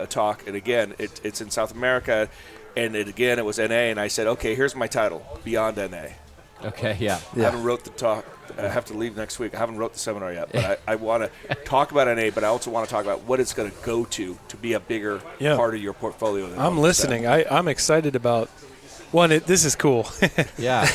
talk, and again, it's in South America, and it was NA, and I said, okay, here's my title, Beyond NA. Okay, yeah. I haven't wrote the talk. I have to leave next week. I haven't wrote the seminar yet, but I want to talk about NA, but I also want to talk about what it's going to go to be a bigger part of your portfolio. I'm listening. I'm excited about one. This is cool. Yeah.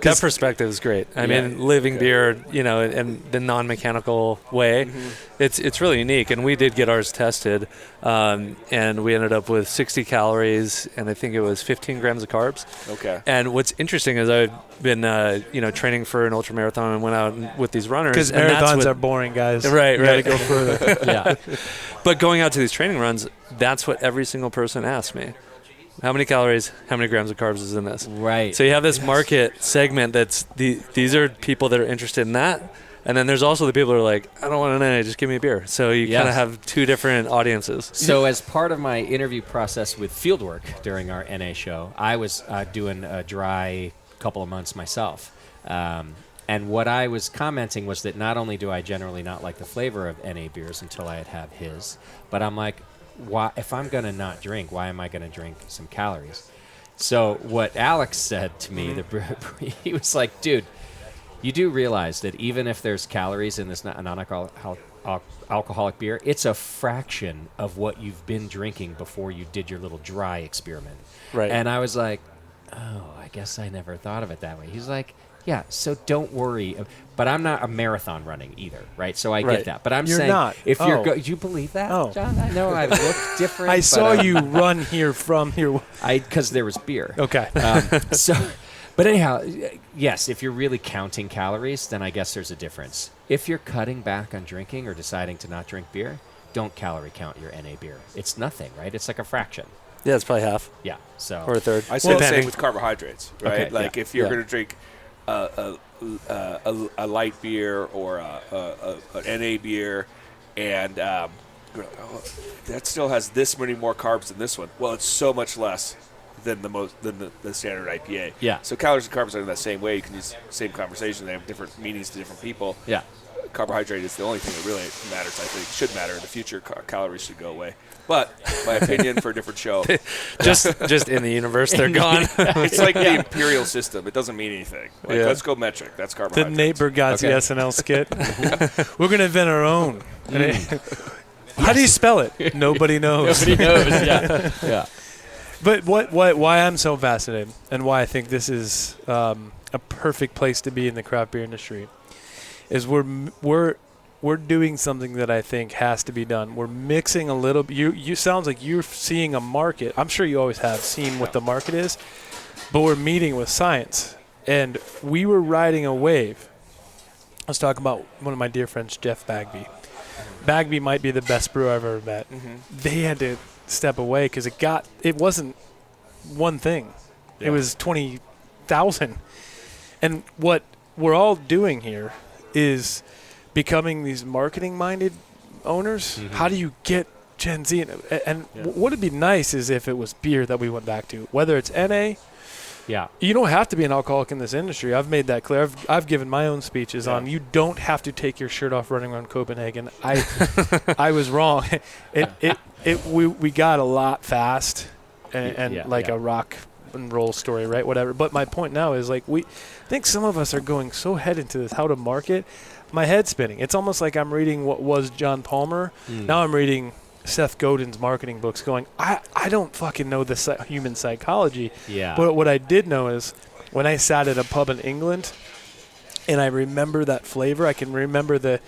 That perspective is great. I mean, living beer, in the non-mechanical way, it's really unique. And we did get ours tested, and we ended up with 60 calories, and I think it was 15 grams of carbs. Okay. And what's interesting is I've been, training for an ultra marathon and went out with these runners. Because marathons are boring, guys. Right. You gotta go further. Yeah. But going out to these training runs, that's what every single person asks me. How many calories, how many grams of carbs is in this? Right. So you have this market segment that's these are people that are interested in that. And then there's also the people who are like, I don't want an NA, just give me a beer. So you kind of have two different audiences. So as part of my interview process with Fieldwork during our NA show, I was doing a dry couple of months myself. And what I was commenting was that not only do I generally not like the flavor of NA beers until I had his, but I'm like, why, if I'm going to not drink, why am I going to drink some calories? So what Alex said to me, he was like, dude, you do realize that even if there's calories in this non-alcoholic beer, it's a fraction of what you've been drinking before you did your little dry experiment. Right. And I was like, oh, I guess I never thought of it that way. He's like, yeah, so don't worry. But I'm not a marathon running either, right? So I get that. But I'm saying, not. If you're you believe that, John? I know I look different. I saw you run here from here. Because there was beer. Okay. But anyhow, yes, if you're really counting calories, then I guess there's a difference. If you're cutting back on drinking or deciding to not drink beer, don't calorie count your NA beer. It's nothing, right? It's like a fraction. Yeah, it's probably half. Yeah. So or a third. I say the same with carbohydrates, right? Okay, like if you're going to drink a light beer or an NA beer, and that still has this many more carbs than this one. Well, it's so much less than the standard IPA. Yeah. So calories and carbs are in that same way. You can use the same conversation. They have different meanings to different people. Yeah. Carbohydrate is the only thing that really matters. I think should matter in the future. Calories should go away. But my opinion for a different show. just in the universe, they're gone. It's like the imperial system. It doesn't mean anything. Like, let's go metric. That's carbohydrates. The neighbor got the SNL skit. We're going to invent our own. How do you spell it? Nobody knows. Nobody knows. Yeah. Yeah. But why I'm so fascinated and why I think this is a perfect place to be in the craft beer industry is we're doing something that I think has to be done. We're mixing a little. You sounds like you're seeing a market. I'm sure you always have seen what the market is, but we're meeting with science, and we were riding a wave. I was talking about one of my dear friends, Jeff Bagby. Bagby might be the best brewer I've ever met. They had to step away because it wasn't one thing. Yeah. It was 20,000. And what we're all doing here is becoming these marketing-minded owners. How do you get Gen Z? And what would be nice is if it was beer that we went back to, whether it's NA. Yeah. You don't have to be an alcoholic in this industry. I've made that clear. I've given my own speeches on you don't have to take your shirt off running around Copenhagen. I was wrong. We got a lot fast and a rock and roll story, right? Whatever. But my point now is I think some of us are going so head into this, how to market. My head's spinning. It's almost like I'm reading what was John Palmer. Now I'm reading Seth Godin's marketing books going, I don't fucking know the human psychology. Yeah. But what I did know is when I sat at a pub in England and I remember that flavor, I can remember the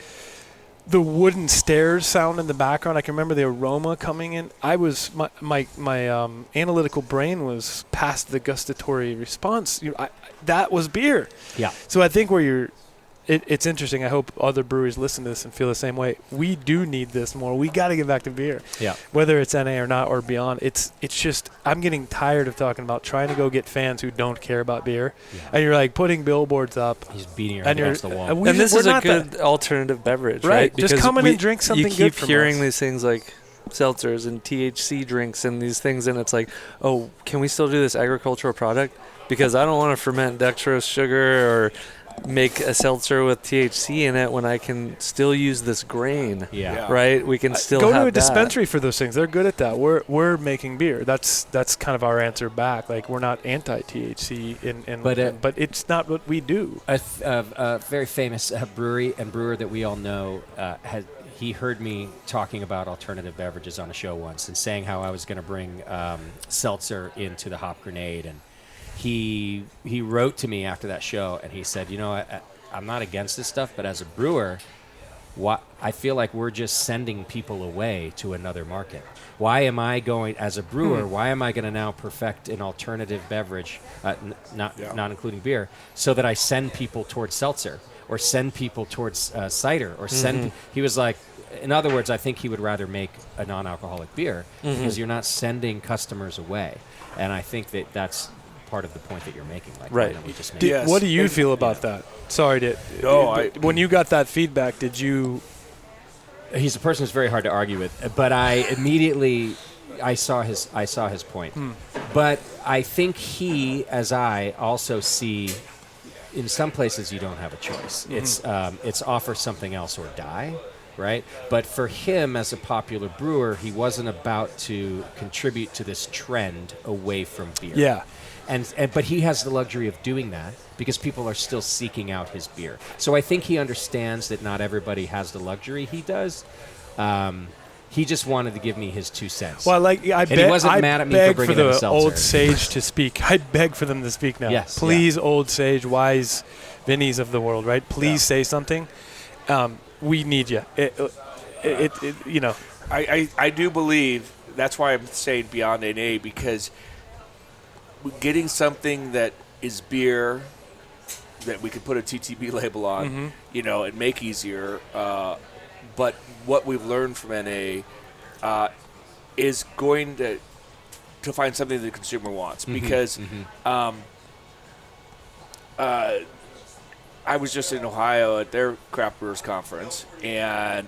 the wooden stairs sound in the background. I can remember the aroma coming in. I was my analytical brain was past the gustatory response. That was beer. Yeah. So I think it's interesting. I hope other breweries listen to this and feel the same way. We do need this more. We got to get back to beer. Yeah. Whether it's NA or not or beyond, it's just I'm getting tired of talking about trying to go get fans who don't care about beer. Yeah. And you're like putting billboards up. He's beating your head against the wall. And this is a good alternative beverage, right? Just come in and drink something good. You keep from hearing us. these things like seltzers and THC drinks and these things, and it's like, oh, can we still do this agricultural product? Because I don't want to ferment dextrose sugar or make a seltzer with THC in it when I can still use this grain. Yeah. Right? We can still go have to a that. dispensary for those things. They're good at that. We're making beer. That's kind of our answer back. Like, we're not anti-THC but it's not what we do. A very famous brewery and brewer that we all know he heard me talking about alternative beverages on a show once and saying how I was going to bring seltzer into the Hop Grenade, and he wrote to me after that show and he said, I'm not against this stuff, but as a brewer, I feel like we're just sending people away to another market. Why am I going, as a brewer, why am I going to now perfect an alternative beverage, not including beer, so that I send people towards seltzer or send people towards cider or send, he was like, in other words, I think he would rather make a non-alcoholic beer because you're not sending customers away. And I think that's part of the point that you're making. Like, right. We just made What do you feel about that? Sorry when you got that feedback, did you... He's a person who's very hard to argue with, but I immediately saw his point. But I think he, as I, also see in some places you don't have a choice. It's offer something else or die, right? But for him as a popular brewer, he wasn't about to contribute to this trend away from beer. Yeah. But he has the luxury of doing that because people are still seeking out his beer. So I think he understands that not everybody has the luxury he does. He just wanted to give me his 2 cents. Well, I wasn't mad at me for bringing the in seltzer. old sage to speak. I beg for them to speak now. Yes, please, old sage, wise Vinnies of the world, right? Please say something. We need you. I do believe that's why I'm saying beyond NA, because getting something that is beer that we could put a TTB label on, and make easier. But what we've learned from NA is going to find something the consumer wants, because I was just in Ohio at their craft brewers conference, and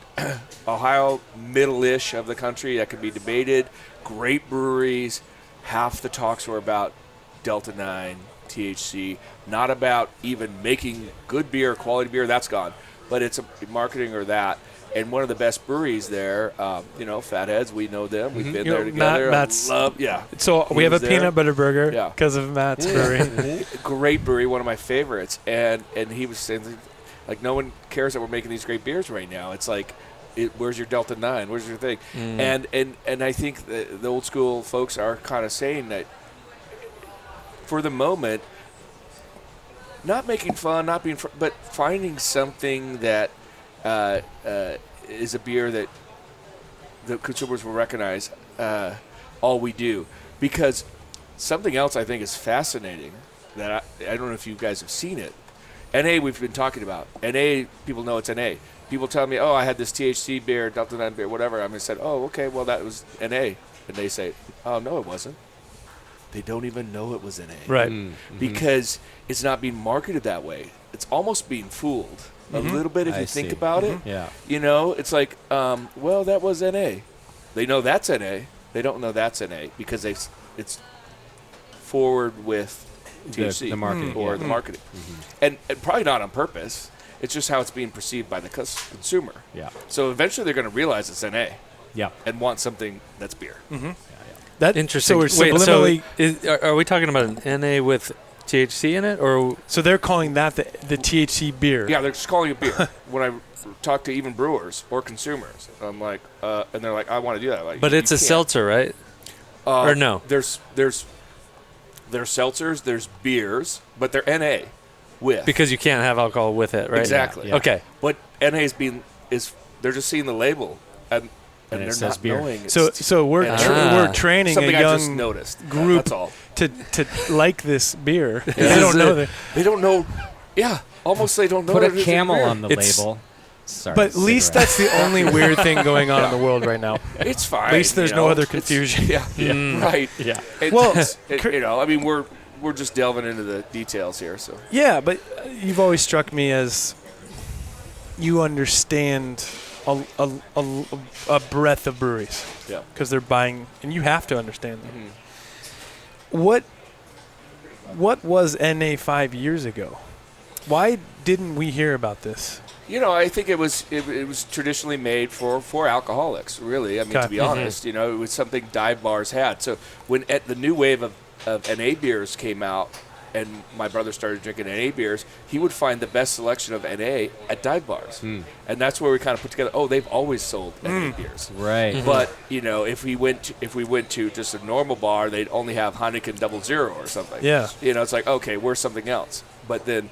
Ohio, middle-ish of the country, that could be debated. Great breweries. Half the talks were about Delta 9, THC, not about even making good beer, quality beer. That's gone, but it's a marketing or that. And one of the best breweries there, Fatheads, we know them. We've been there together. So we have a peanut butter burger because of Matt's brewery. Great brewery, one of my favorites. And he was saying, like, no one cares that we're making these great beers right now. It's like, where's your Delta 9? Where's your thing? And I think the old school folks are kind of saying that for the moment, not making fun, not being but finding something that is a beer that the consumers will recognize all we do. Because something else I think is fascinating that I don't know if you guys have seen it. NA we've been talking about. NA, people know it's NA. People tell me, I had this THC beer, Delta 9 beer, whatever. I said, okay, well, that was NA. And they say, oh, no, it wasn't. They don't even know it was NA. Right. Because it's not being marketed that way. It's almost being fooled a little bit if you think about it. Yeah. It's like, well, that was NA. They know that's NA. They don't know that's NA because it's forward with THC the marketing or the marketing. And probably not on purpose. It's just how it's being perceived by the consumer. Yeah. So eventually they're going to realize it's NA. Yeah. And want something that's beer. That interesting. So we're subliminally, are we talking about an NA with THC in it, or so they're calling that the THC beer? Yeah, they're just calling it beer. When I talk to even brewers or consumers, I'm like, and they're like, I want to do that. Like, but it's a seltzer, right? Or no? There's seltzers, there's beers, but they're NA with because you can't have alcohol with it, right? Exactly. Yeah. Okay. But NA is they're just seeing the label and it they're says not beer. knowing. So we're training a something I just young noticed. group That's all. to like this beer. They don't know that. They don't know. Yeah, almost they don't know. Put that a it's camel beer. on the label. Sorry, But at least cigarette. that's the only weird thing going on in the world right now. It's fine. At least there's you no know, other it's- confusion. Yeah, right. Yeah. Well, You know, I mean, we're just delving into the details here. So Yeah, but you've always struck me as you understand a breadth of breweries. Yeah. Because they're buying, and you have to understand them. Mm-hmm. What was NA 5 years ago? Why didn't we hear about this? You know, I think it was traditionally made for alcoholics. Really, I mean, Okay. to be honest, you know, it was something dive bars had. So when the new wave of NA beers came out, and my brother started drinking NA beers, he would find the best selection of NA at dive bars, and that's where we kind of put together. Oh, they've always sold NA beers, Right. but you know, if we went to just a normal bar, they'd only have Heineken 00 or something. Yeah. You know, it's like, okay, we're something else. But then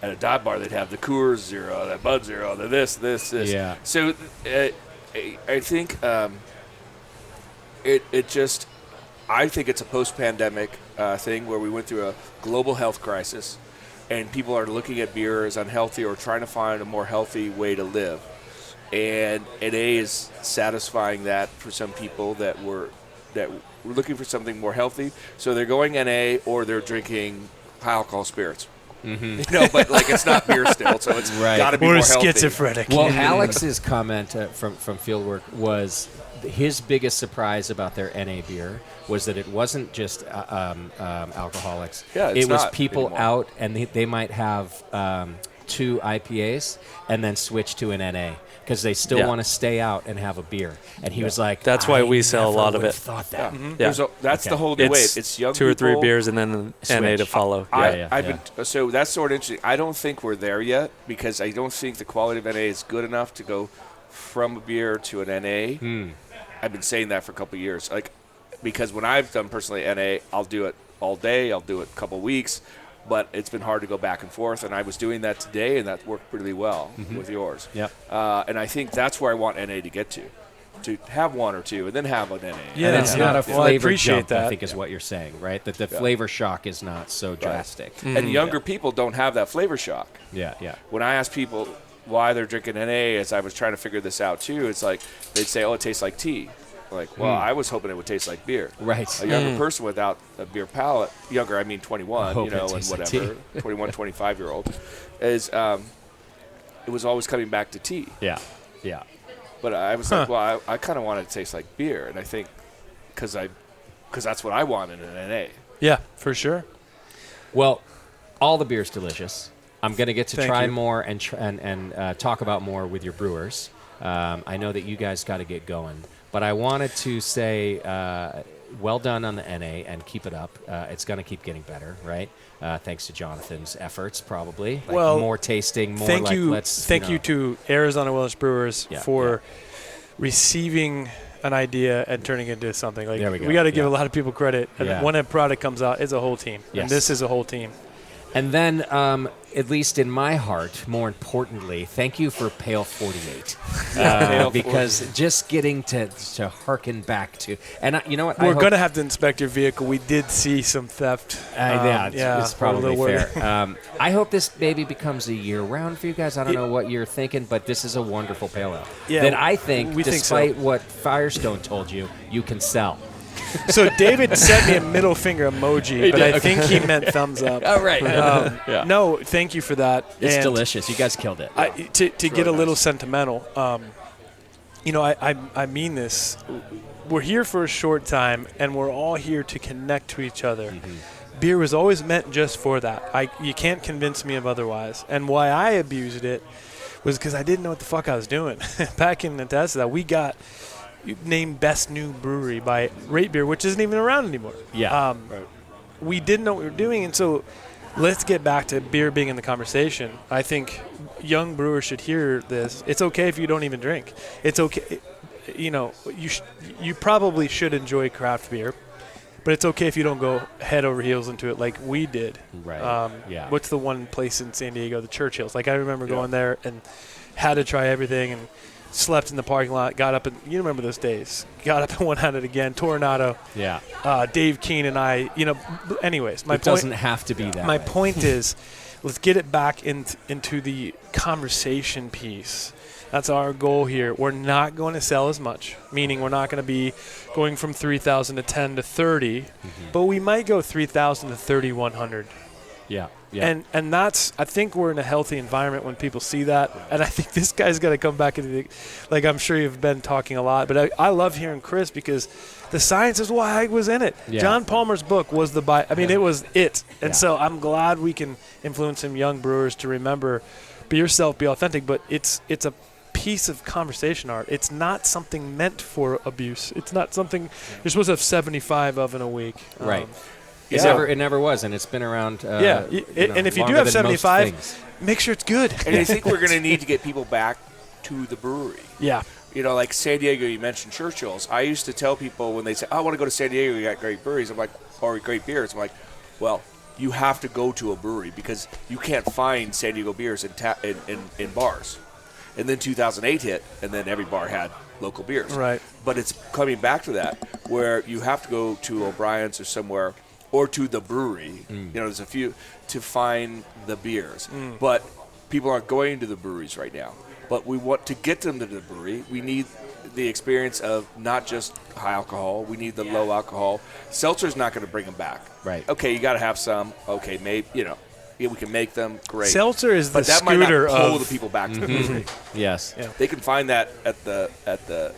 at a dive bar, they'd have the Coors Zero, the Bud Zero, the this. Yeah. So I think it just, I think it's a post-pandemic thing where we went through a global health crisis, and people are looking at beer as unhealthy or trying to find a more healthy way to live. And NA is satisfying that for some people that were looking for something more healthy. So they're going NA or they're drinking high alcohol spirits. You know, but like it's not beer still, so it's Right. got to be We're more healthy. schizophrenic. Well, Alex's comment from Fieldwork was his biggest surprise about their NA beer was that it wasn't just alcoholics. Yeah, it's it was not people anymore. out, and they might have 2 IPAs and then switch to an NA because they still Yeah. want to stay out and have a beer. And he was like, That's why "I we sell a never lot of would've it." Thought that. Yeah. That's Okay. the whole new It's wave. It's young 2 or 3 people. beers and then NA to Switch. follow. I've been so that's sort of interesting. I don't think we're there yet because I don't think the quality of NA is good enough to go from a beer to an NA. I've been saying that for a couple of years. Like, because when I've done personally NA, I'll do it all day. I'll do it a couple of weeks, but it's been hard to go back and forth. And I was doing that today, and that worked really well with yours. Yep. And I think that's where I want NA to get to have 1 or 2 and then have an NA. Yeah. And it's not a Well, I flavor appreciate jump, that. I think is what you're saying, right? That the flavor shock is not so drastic. And younger people don't have that flavor shock. Yeah, yeah. When I ask people why they're drinking NA, as I was trying to figure this out too, it's like they'd say, "Oh, it tastes like tea." Like, well, I was hoping it would taste like beer. Right. A younger person without a beer palate, younger, I mean 21, Hope you know, it and tastes like whatever, 21, 25-year-old, is it was always coming back to tea. Yeah, yeah. But I was like, well, I kind of want it to taste like beer, and I think because that's what I want in an NA. Yeah, for sure. Well, all the beer's delicious. I'm going to get to Thank try you. more and talk about more with your brewers. I know that you guys got to get going, but I wanted to say well done on the NA and keep it up. It's going to keep getting better, right? Thanks to Jonathan's efforts, probably. Like Well, more tasting, more Thank like you, let's. thank you to Arizona Welsh Brewers Yeah, for receiving an idea and turning it into something. Like There we go, got to give yeah. a lot of people credit. And Yeah. when a product comes out, it's a whole team, Yes. and this is a whole team. And then, at least in my heart, more importantly, thank you for Pale 48. Pale Because just getting to hearken back to, and you know what? We're going to have to inspect your vehicle. We did see some theft. Yeah, it's we're a probably little worried. fair. I hope this maybe becomes a year-round for you guys. I don't know what you're thinking, but this is a wonderful pale ale Yeah, that I think, we think so. despite what Firestone told you, you can sell. So David sent me a middle finger emoji, but did, I think he meant thumbs up. Oh, right. No, thank you for that. It's And delicious. You guys killed it. to get really a little nice. sentimental, you know, I mean this. We're here for a short time, and we're all here to connect to each other. Beer was always meant just for that. You can't convince me of otherwise. And why I abused it was because I didn't know what the fuck I was doing. Back in the test of that, we got named Best New Brewery by Rate Beer, which isn't even around anymore. Yeah. We didn't know what we were doing, and so let's get back to beer being in the conversation. I think young brewers should hear this. It's okay if you don't even drink. It's okay. You know, you probably should enjoy craft beer, but it's okay if you don't go head over heels into it like we did. Right. Yeah. What's the one place in San Diego, the Churchills? Like I remember going there and had to try everything, and slept in the parking lot, got up, and you remember those days. Got up and went at it again. Tornado. Yeah. Dave Keene and I, anyways. It doesn't have to be that My way. point is, let's get it back into the conversation piece. That's our goal here. We're not going to sell as much, meaning we're not going to be going from 3,000 to 10 to 30, but we might go 3,000 to 3,100. Yeah. Yeah. And that's, I think we're in a healthy environment when people see that. And I think this guy's got to come back into the, like I'm sure you've been talking a lot, but I love hearing Chris because the science is why I was in it. Yeah. John Palmer's book was it was it. And so I'm glad we can influence some young brewers to remember, be yourself, be authentic, but it's a piece of conversation art. It's not something meant for abuse. It's not something you're supposed to have 75 of in a week. Right. Yeah. It never was, and it's been around. And if you do have 75, make sure it's good. And I think we're going to need to get people back to the brewery. Yeah. Like San Diego, you mentioned Churchill's. I used to tell people when they say, I want to go to San Diego, you got great breweries. I'm like, or great beers. I'm like, well, you have to go to a brewery because you can't find San Diego beers in bars. And then 2008 hit, and then every bar had local beers. Right. But it's coming back to that, where you have to go to O'Brien's or somewhere, or to the brewery. There's a few to find the beers. But people aren't going to the breweries right now. But we want to get them to the brewery. We need the experience of not just high alcohol. We need the low alcohol. Seltzer's not going to bring them back. Right. Okay, you got to have some. Okay, maybe, we can make them great. Seltzer is the but that might not scooter pull of the people back to the brewery. Yes. Yeah. They can find that at the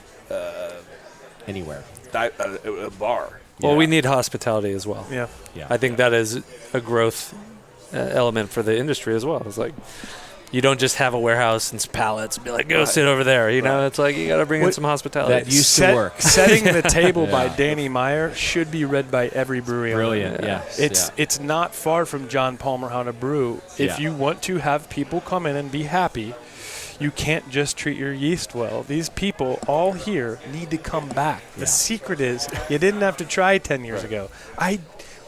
Anywhere. bar. Well, we need hospitality as well. Yeah. Yeah. I think that is a growth element for the industry as well. It's like you don't just have a warehouse and some pallets and be like, go sit over there. It's like you got to bring in some hospitality. That used to work. Setting the Table by Danny Meyer should be read by every brewery owner. Brilliant. Yeah. It's not far from John Palmer How to Brew. If you want to have people come in and be happy, you can't just treat your yeast well. These people all here need to come back. The secret is you didn't have to try 10 years ago.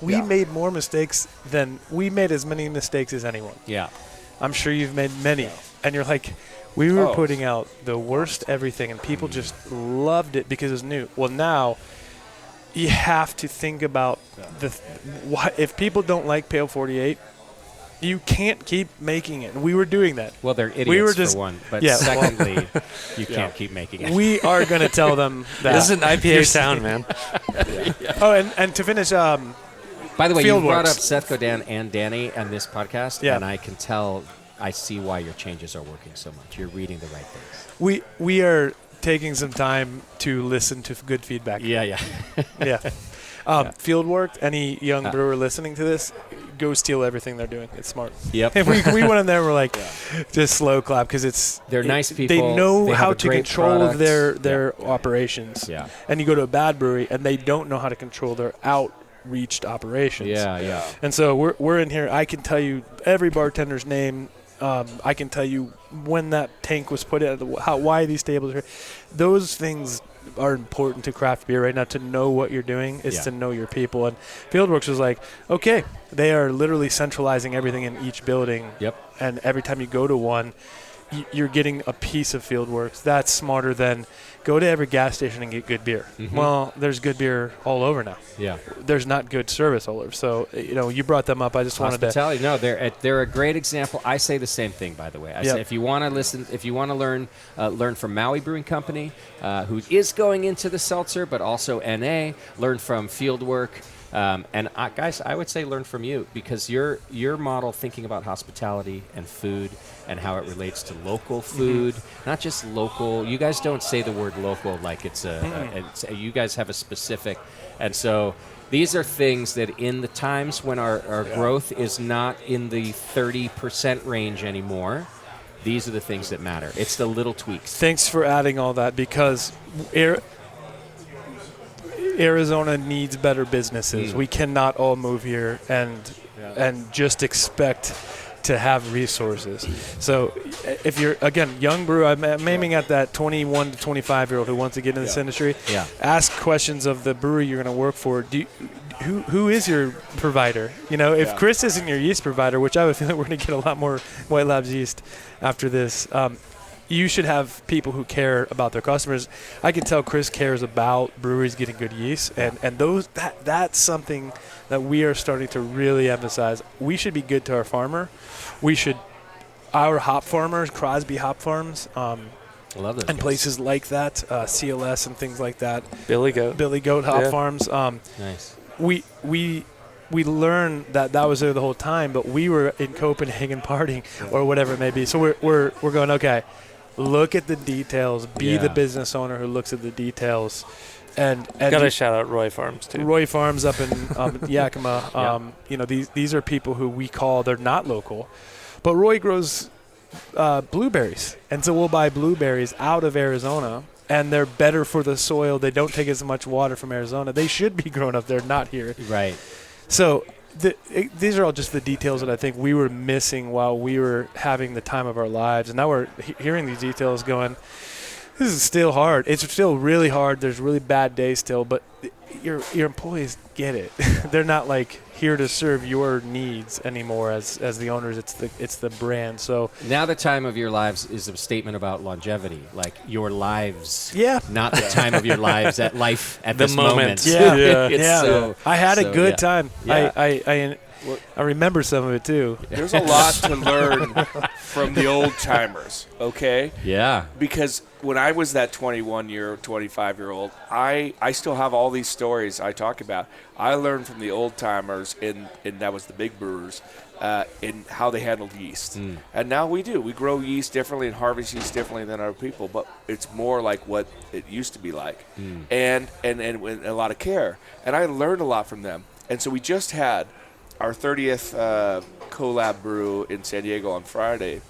We made more mistakes we made as many mistakes as anyone. Yeah. I'm sure you've made many. And you're like, we were putting out the worst everything, and people just loved it because it was new. Well, now you have to think about if people don't like Pale 48, you can't keep making it. And we were doing that. Well, they're idiots for one. But secondly, you can't keep making it. We are going to tell them that. This is an IPA town, man. Oh, and to finish, by the way, you brought Fieldworks. up Seth Godin and Danny on this podcast, Yeah. and I can tell, I see why your changes are working so much. You're reading the right things. We are taking some time to listen to good feedback. Yeah. Fieldwork, any young brewer listening to this, go steal everything they're doing. It's smart. Yep. And we went in there and we're like, just slow clap because They're nice people. They know They have how a to great control product. their operations. Yeah. And you go to a bad brewery and they don't know how to control their outreached operations. Yeah. And so we're in here. I can tell you every bartender's name. I can tell you when that tank was put in, why these tables are. Those things are important to craft beer right now. To know what you're doing is to know your people. And Fieldworks was like, okay, they are literally centralizing everything in each building. Yep. And every time you go to one, you're getting a piece of Fieldworks. That's smarter than go to every gas station and get good beer. Mm-hmm. Well, there's good beer all over now. Yeah. There's not good service all over. So, you brought them up. I just wanted to. Hospitality. No, they're a great example. I say the same thing, by the way. I say if you want to listen, if you want to learn from Maui Brewing Company, who is going into the seltzer, but also NA. Learn from Fieldwork. Guys, I would say learn from you because your model thinking about hospitality and food and how it relates to local food, not just local. You guys don't say the word local like it's you guys have a specific, and so these are things that in the times when our growth is not in the 30% range anymore, these are the things that matter. It's the little tweaks. Thanks for adding all that because Arizona needs better businesses. We cannot all move here and just expect to have resources. So if you're, again, young brewer, I'm aiming at that 21 to 25-year-old who wants to get in this industry. Yeah. Ask questions of the brewery you're going to work for. Who is your provider? If Chris isn't your yeast provider, which I have a feeling we're going to get a lot more White Labs yeast after this, you should have people who care about their customers. I can tell Chris cares about breweries getting good yeast, and that's something that we are starting to really emphasize. We should be good to our farmer. Our hop farmers, Crosby Hop Farms, I love those and guys. places like that, CLS and things like that. Billy Goat Hop Yeah. Farms. Nice. We learned that was there the whole time, but we were in Copenhagen partying or whatever it may be. So we're going, okay, look at the details. Be the business owner who looks at the details. And Gotta shout out Roy Farms too. Roy Farms up in Yakima. These are people who we call, they're not local, but Roy grows blueberries, and so we'll buy blueberries out of Arizona, and they're better for the soil. They don't take as much water from Arizona. They should be grown up there, not here. Right. So these are all just the details that I think we were missing while we were having the time of our lives, and now we're hearing these details going, this is still hard. It's still really hard. There's really bad days still, but your employees get it. They're not like here to serve your needs anymore as the owners. It's the brand. So now the time of your lives is a statement about longevity, like your lives. Yeah. Not the time of your lives at life at The this moment. Yeah. It's yeah. so- I had a so, good yeah. time. Yeah. I remember some of it too. There's a lot to learn from the old timers, okay? Yeah. Because when I was that 25-year-old, I still have all these stories I talk about. I learned from the old timers, and that was the big brewers, in how they handled yeast. And now we do. We grow yeast differently and harvest yeast differently than other people, but it's more like what it used to be like, and with a lot of care. And I learned a lot from them. And so we just had our 30th collab brew in San Diego on Friday.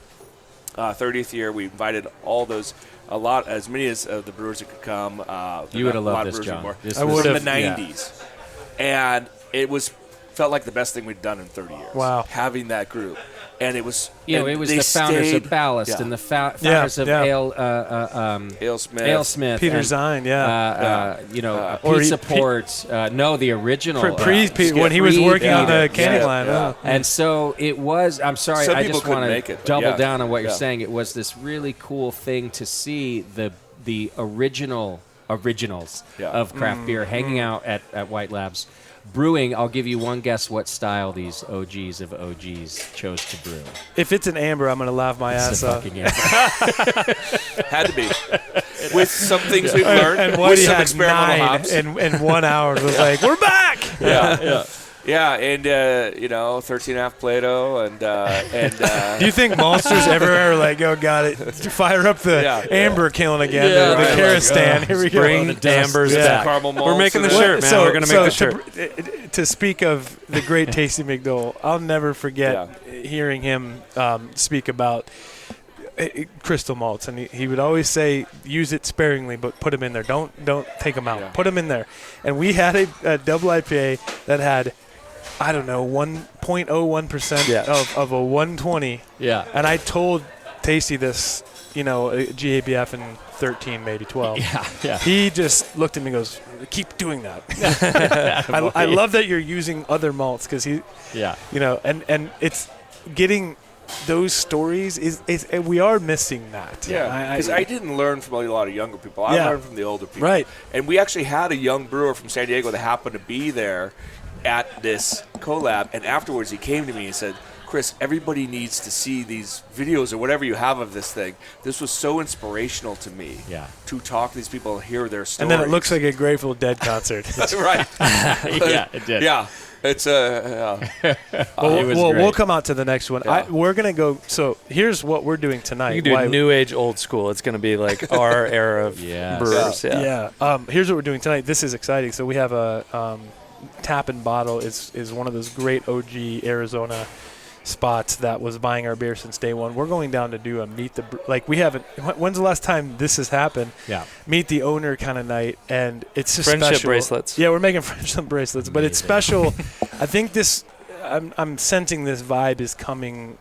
30th year, we invited as many as the brewers that could come. You would have loved this, John. From This I was- would've. the 90s. And it felt like the best thing we'd done in 30 years. Wow. Having that group. And it was... it was the founders of Ballast yeah. and the founders of yeah. Ale Smith. Ale Smith. Peter and, Zine, Pizza Or he- Port. No, the original. when he was working on the canning line. Yeah. And so it was, I'm sorry, Some I people just couldn't want make to it, but double yeah. down on what you're Yeah. saying. It was this really cool thing to see the originals of craft beer hanging out at White Labs. Brewing, I'll give you one guess what style these OGs of OGs chose to brew. If it's an amber, I'm going to laugh my It's ass a off. fucking amber. Had to be. With some things we've learned. And with Woody some had experimental 9 hops. in 1 hour. It was like, we're back! Yeah, and 13.5 Plato, and Do you think monsters ever are like, oh, got it, fire up the amber kiln again, Yeah, the right, Karistan, like, here we go. Bring the dust. Ambers Yeah. back. caramel malts. We're making the and- shirt, man. We're going to make the shirt. To speak of the great Tasty McDole, I'll never forget hearing him speak about crystal malts, and he would always say, use it sparingly, but put them in there. Don't take them out. Yeah. Put them in there. And we had a double IPA that had, I don't know, 1.01% of a 120. Yeah. And I told Tasty this, GABF in 13, maybe 12. Yeah. He just looked at me and goes, keep doing that. I love that you're using other malts because Yeah. and it's getting those stories is we are missing that. Yeah, because I didn't learn from a lot of younger people. I learned from the older people. Right. And we actually had a young brewer from San Diego that happened to be there at this collab, and afterwards he came to me and said, Chris, everybody needs to see these videos or whatever you have of this thing. This was so inspirational to me to talk to these people and hear their stories. And then it looks like a Grateful Dead concert. right. Yeah, it did. Yeah. It's We'll come out to the next one. Yeah. We're going to go. So here's what we're doing tonight. You can do new age, old school. It's going to be like our era of brewers. Yeah. Here's what we're doing tonight. This is exciting. So we have a Tap and Bottle is one of those great OG Arizona spots that was buying our beer since day one. We're going down to do a meet the we haven't. When's the last time this has happened? Yeah. Meet the owner kind of night, and it's just Friendship special. bracelets. Yeah, we're making friendship bracelets, but it's special. I think this. I'm sensing this vibe is coming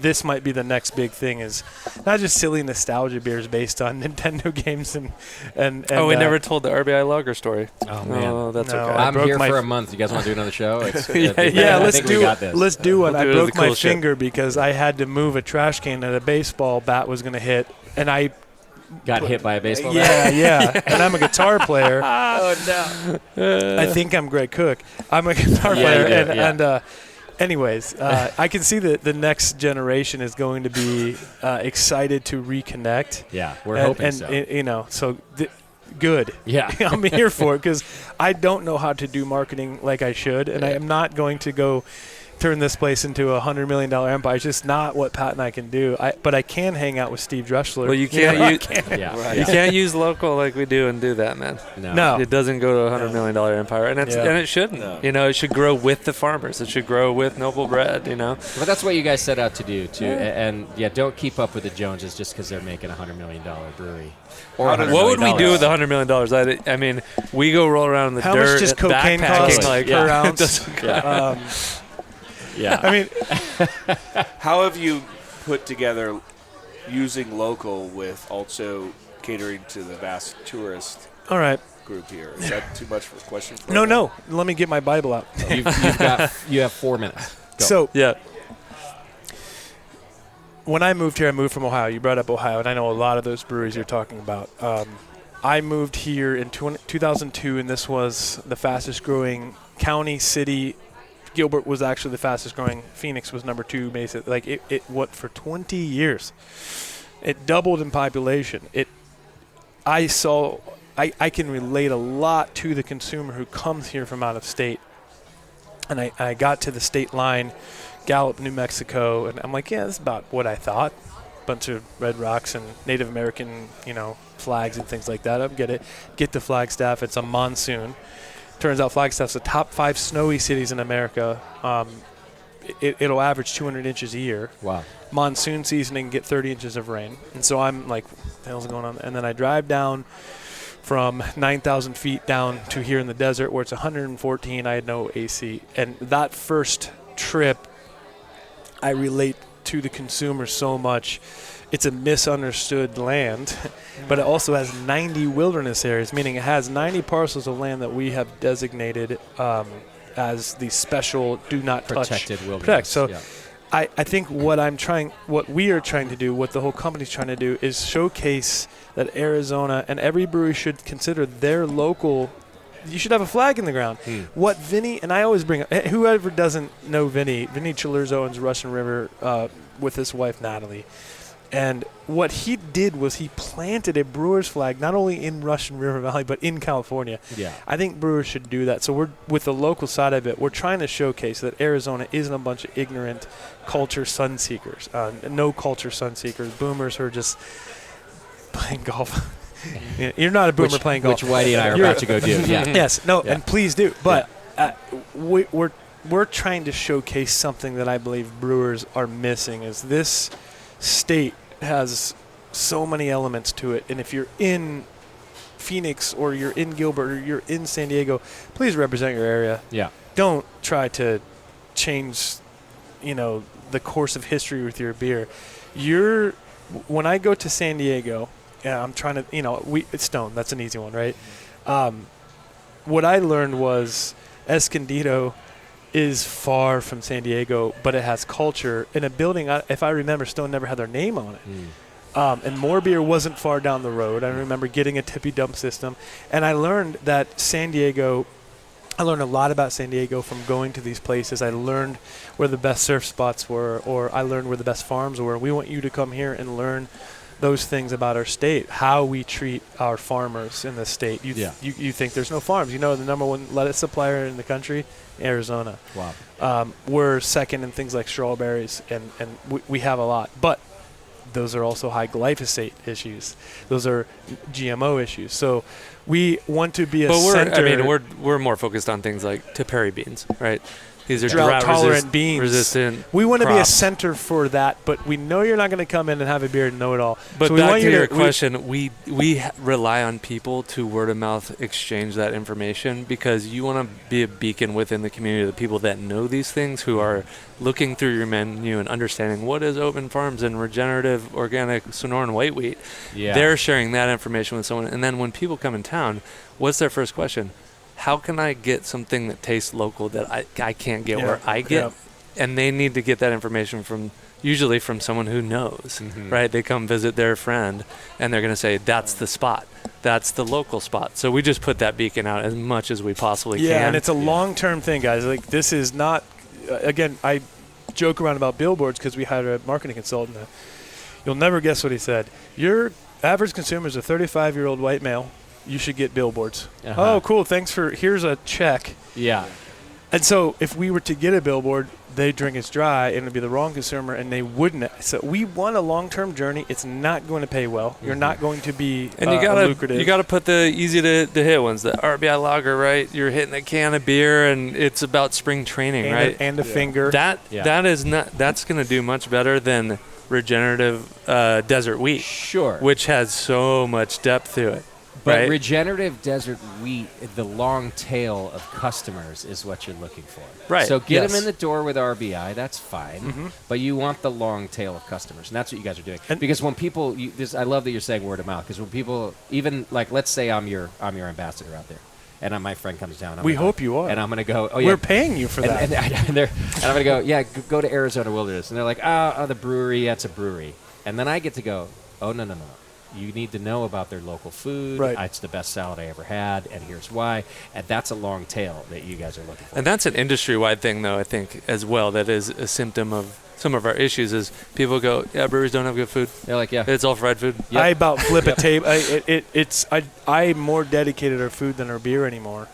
this might be the next big thing, is not just silly nostalgia beers based on Nintendo games and we never told the RBI Lager story. Oh man, Oh, that's No, okay. I I'm broke here my for a month. You guys want to do another show? Yeah, I let's think we do got this. let's do one. We'll I do it as broke a cool my shit. finger because I had to move a trash can and a baseball bat was going to hit, and I Got hit by a baseball bat. yeah, and I'm a guitar player. Oh no. I think I'm Greg Cook. I'm a guitar Yeah, player, you do, and anyways, I can see that the next generation is going to be excited to reconnect. Yeah, we're and, hoping and, so. you know, good. Yeah. I'm here for it because I don't know how to do marketing like I should, and I am not going to go turn this place into a $100 million empire. It's just not what Pat and I can do. But I can hang out with Steve Dressler. Well, you can't Yeah. you can't use local like we do and do that, man. No. It doesn't go to a $100 million empire, and it shouldn't. No. You know, it should grow with the farmers. It should grow with Noble Bread. You know, But that's what you guys set out to do, too. And don't keep up with the Joneses just because they're making a $100 million brewery. Or $100 what would we million. do with $100 million? I mean, we go roll around in the How dirt, much does cocaine backpacking, cost like per it ounce? doesn't- Yeah. Yeah. I mean, How have you put together using local with also catering to the vast tourist all right. group here? Is that too much of a question for No, you? no. Let me get my Bible out. You have 4 minutes. Go. So Yeah. when I moved here, I moved from Ohio. You brought up Ohio, and I know a lot of those breweries you're talking about. I moved here in 2002, and this was the fastest growing county, city. Gilbert was actually the fastest growing. Phoenix was number 2. Mesa, like it what for 20 years, it doubled in population. I can relate a lot to the consumer who comes here from out of state. And I got to the state line, Gallup, New Mexico, and I'm like, yeah, this is about what I thought. Bunch of red rocks and Native American, flags and things like that. I get it. Get to Flagstaff. It's a monsoon. Turns out Flagstaff's the top 5 snowy cities in America. It'll average 200 inches a year. Wow. Monsoon season, it can get 30 inches of rain. And so I'm like, what the hell's going on? And then I drive down from 9,000 feet down to here in the desert where it's 114. I had no AC. And that first trip, I relate to the consumer so much. It's a misunderstood land, but it also has 90 wilderness areas, meaning it has 90 parcels of land that we have designated as the special do not Protected touch. wilderness. Protect. So yeah. I think what we are trying to do, what the whole company's trying to do, is showcase that Arizona and every brewery should consider their local. You should have a flag in the ground. What Vinny, and I always bring up, whoever doesn't know Vinny Chilurzo owns Russian River with his wife Natalie. And what he did was he planted a brewer's flag not only in Russian River Valley but in California. Yeah. I think brewers should do that. So we're with the local side of it. We're trying to showcase that Arizona isn't a bunch of ignorant culture sun seekers, no culture sun seekers, boomers who are just playing golf. You're not a boomer playing golf, which Whitey and I are about to go do. Yeah. Yes, no, Yeah. and please do. But we're trying to showcase something that I believe brewers are missing. Is this state has so many elements to it, and if you're in Phoenix or you're in Gilbert or you're in San Diego, please represent your area. Yeah. Don't try to change, the course of history with your beer. When I go to San Diego, I'm trying to, it's Stone. That's an easy one, right? What I learned was Escondido is far from San Diego, but it has culture. In a building, if I remember, Stone never had their name on it. And More Beer wasn't far down the road. I remember getting a tippy dump system. And I learned that I learned a lot about San Diego from going to these places. I learned where the best surf spots were, or I learned where the best farms were. We want you to come here and learn those things about our state, how we treat our farmers in the state. You think there's no farms. The number 1 lettuce supplier in the country, Arizona. Wow. We're second in things like strawberries, and we have a lot. But those are also high glyphosate issues. Those are GMO issues. So we want to be a center. We're more focused on things like Tipperary beans, right? These are drought-tolerant beans. resistant. We want to be a crops. center for that, but we know you're not going to come in and have a beer and know it all. But so we back want to you your question, we rely on people to word of mouth exchange that information, because you want to be a beacon within the community of the people that know these things, who are looking through your menu and understanding what is open farms and regenerative, organic, Sonoran white wheat. Yeah. They're sharing that information with someone. And then when people come in town, what's their first question? How can I get something that tastes local that I can't get where I get? And they need to get that information usually from someone who knows, right? They come visit their friend, and they're going to say, that's the spot. That's the local spot. So we just put that beacon out as much as we possibly can. Yeah, and it's a long-term thing, guys. Like, this is not, again, I joke around about billboards because we hired a marketing consultant. You'll never guess what he said. Your average consumer is a 35-year-old white male. You should get billboards. Oh, cool. Thanks here's a check. Yeah. And so if we were to get a billboard, they drink it's dry, and it would be the wrong consumer, and they wouldn't. So we want a long-term journey. It's not going to pay well. You're not going to be and lucrative. You got to put the easy to hit ones, the RBI lager, right? You're hitting a can of beer, and it's about spring training, right? And a finger. That's going to do much better than regenerative desert wheat. Sure. Which has so much depth to it. But right? regenerative desert wheat, the long tail of customers is what you're looking for. Right. So get them in the door with RBI, that's fine. But you want the long tail of customers, and that's what you guys are doing. Because when people, I love that you're saying word of mouth. Because when people, even like, let's say I'm your ambassador out there, and my friend comes down. We hope you are. And I'm going to go, oh yeah. We're paying you for that. And I'm going to go, yeah, go to Arizona Wilderness. And they're like, oh, the brewery, that's a brewery. And then I get to go, oh, no. You need to know about their local food. Right. It's the best salad I ever had, and here's why. And that's a long tail that you guys are looking for. And that's an industry-wide thing, though, I think, as well. That is a symptom of some of our issues is people go, yeah, breweries don't have good food. They're like, yeah. It's all fried food. Yep. I about flip a table. I'm more dedicated to our food than our beer anymore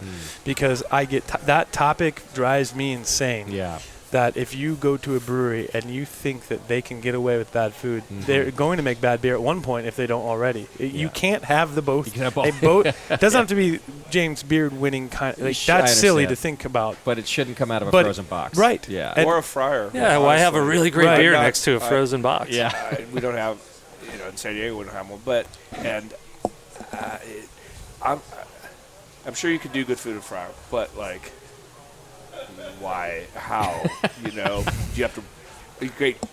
because I get that topic drives me insane. Yeah. That if you go to a brewery and you think that they can get away with bad food, they're going to make bad beer at one point if they don't already. You can't have the both. You can have both. It doesn't have to be James Beard winning kind. Like, that's silly to think about. But it shouldn't come out of a frozen box. Right. Yeah. Or a fryer. Yeah. Well, I have a really great beer next to a frozen box. Yeah. We don't have, in San Diego we don't have one, but I'm sure you could do good food in a fryer, but like. Why? How? You have to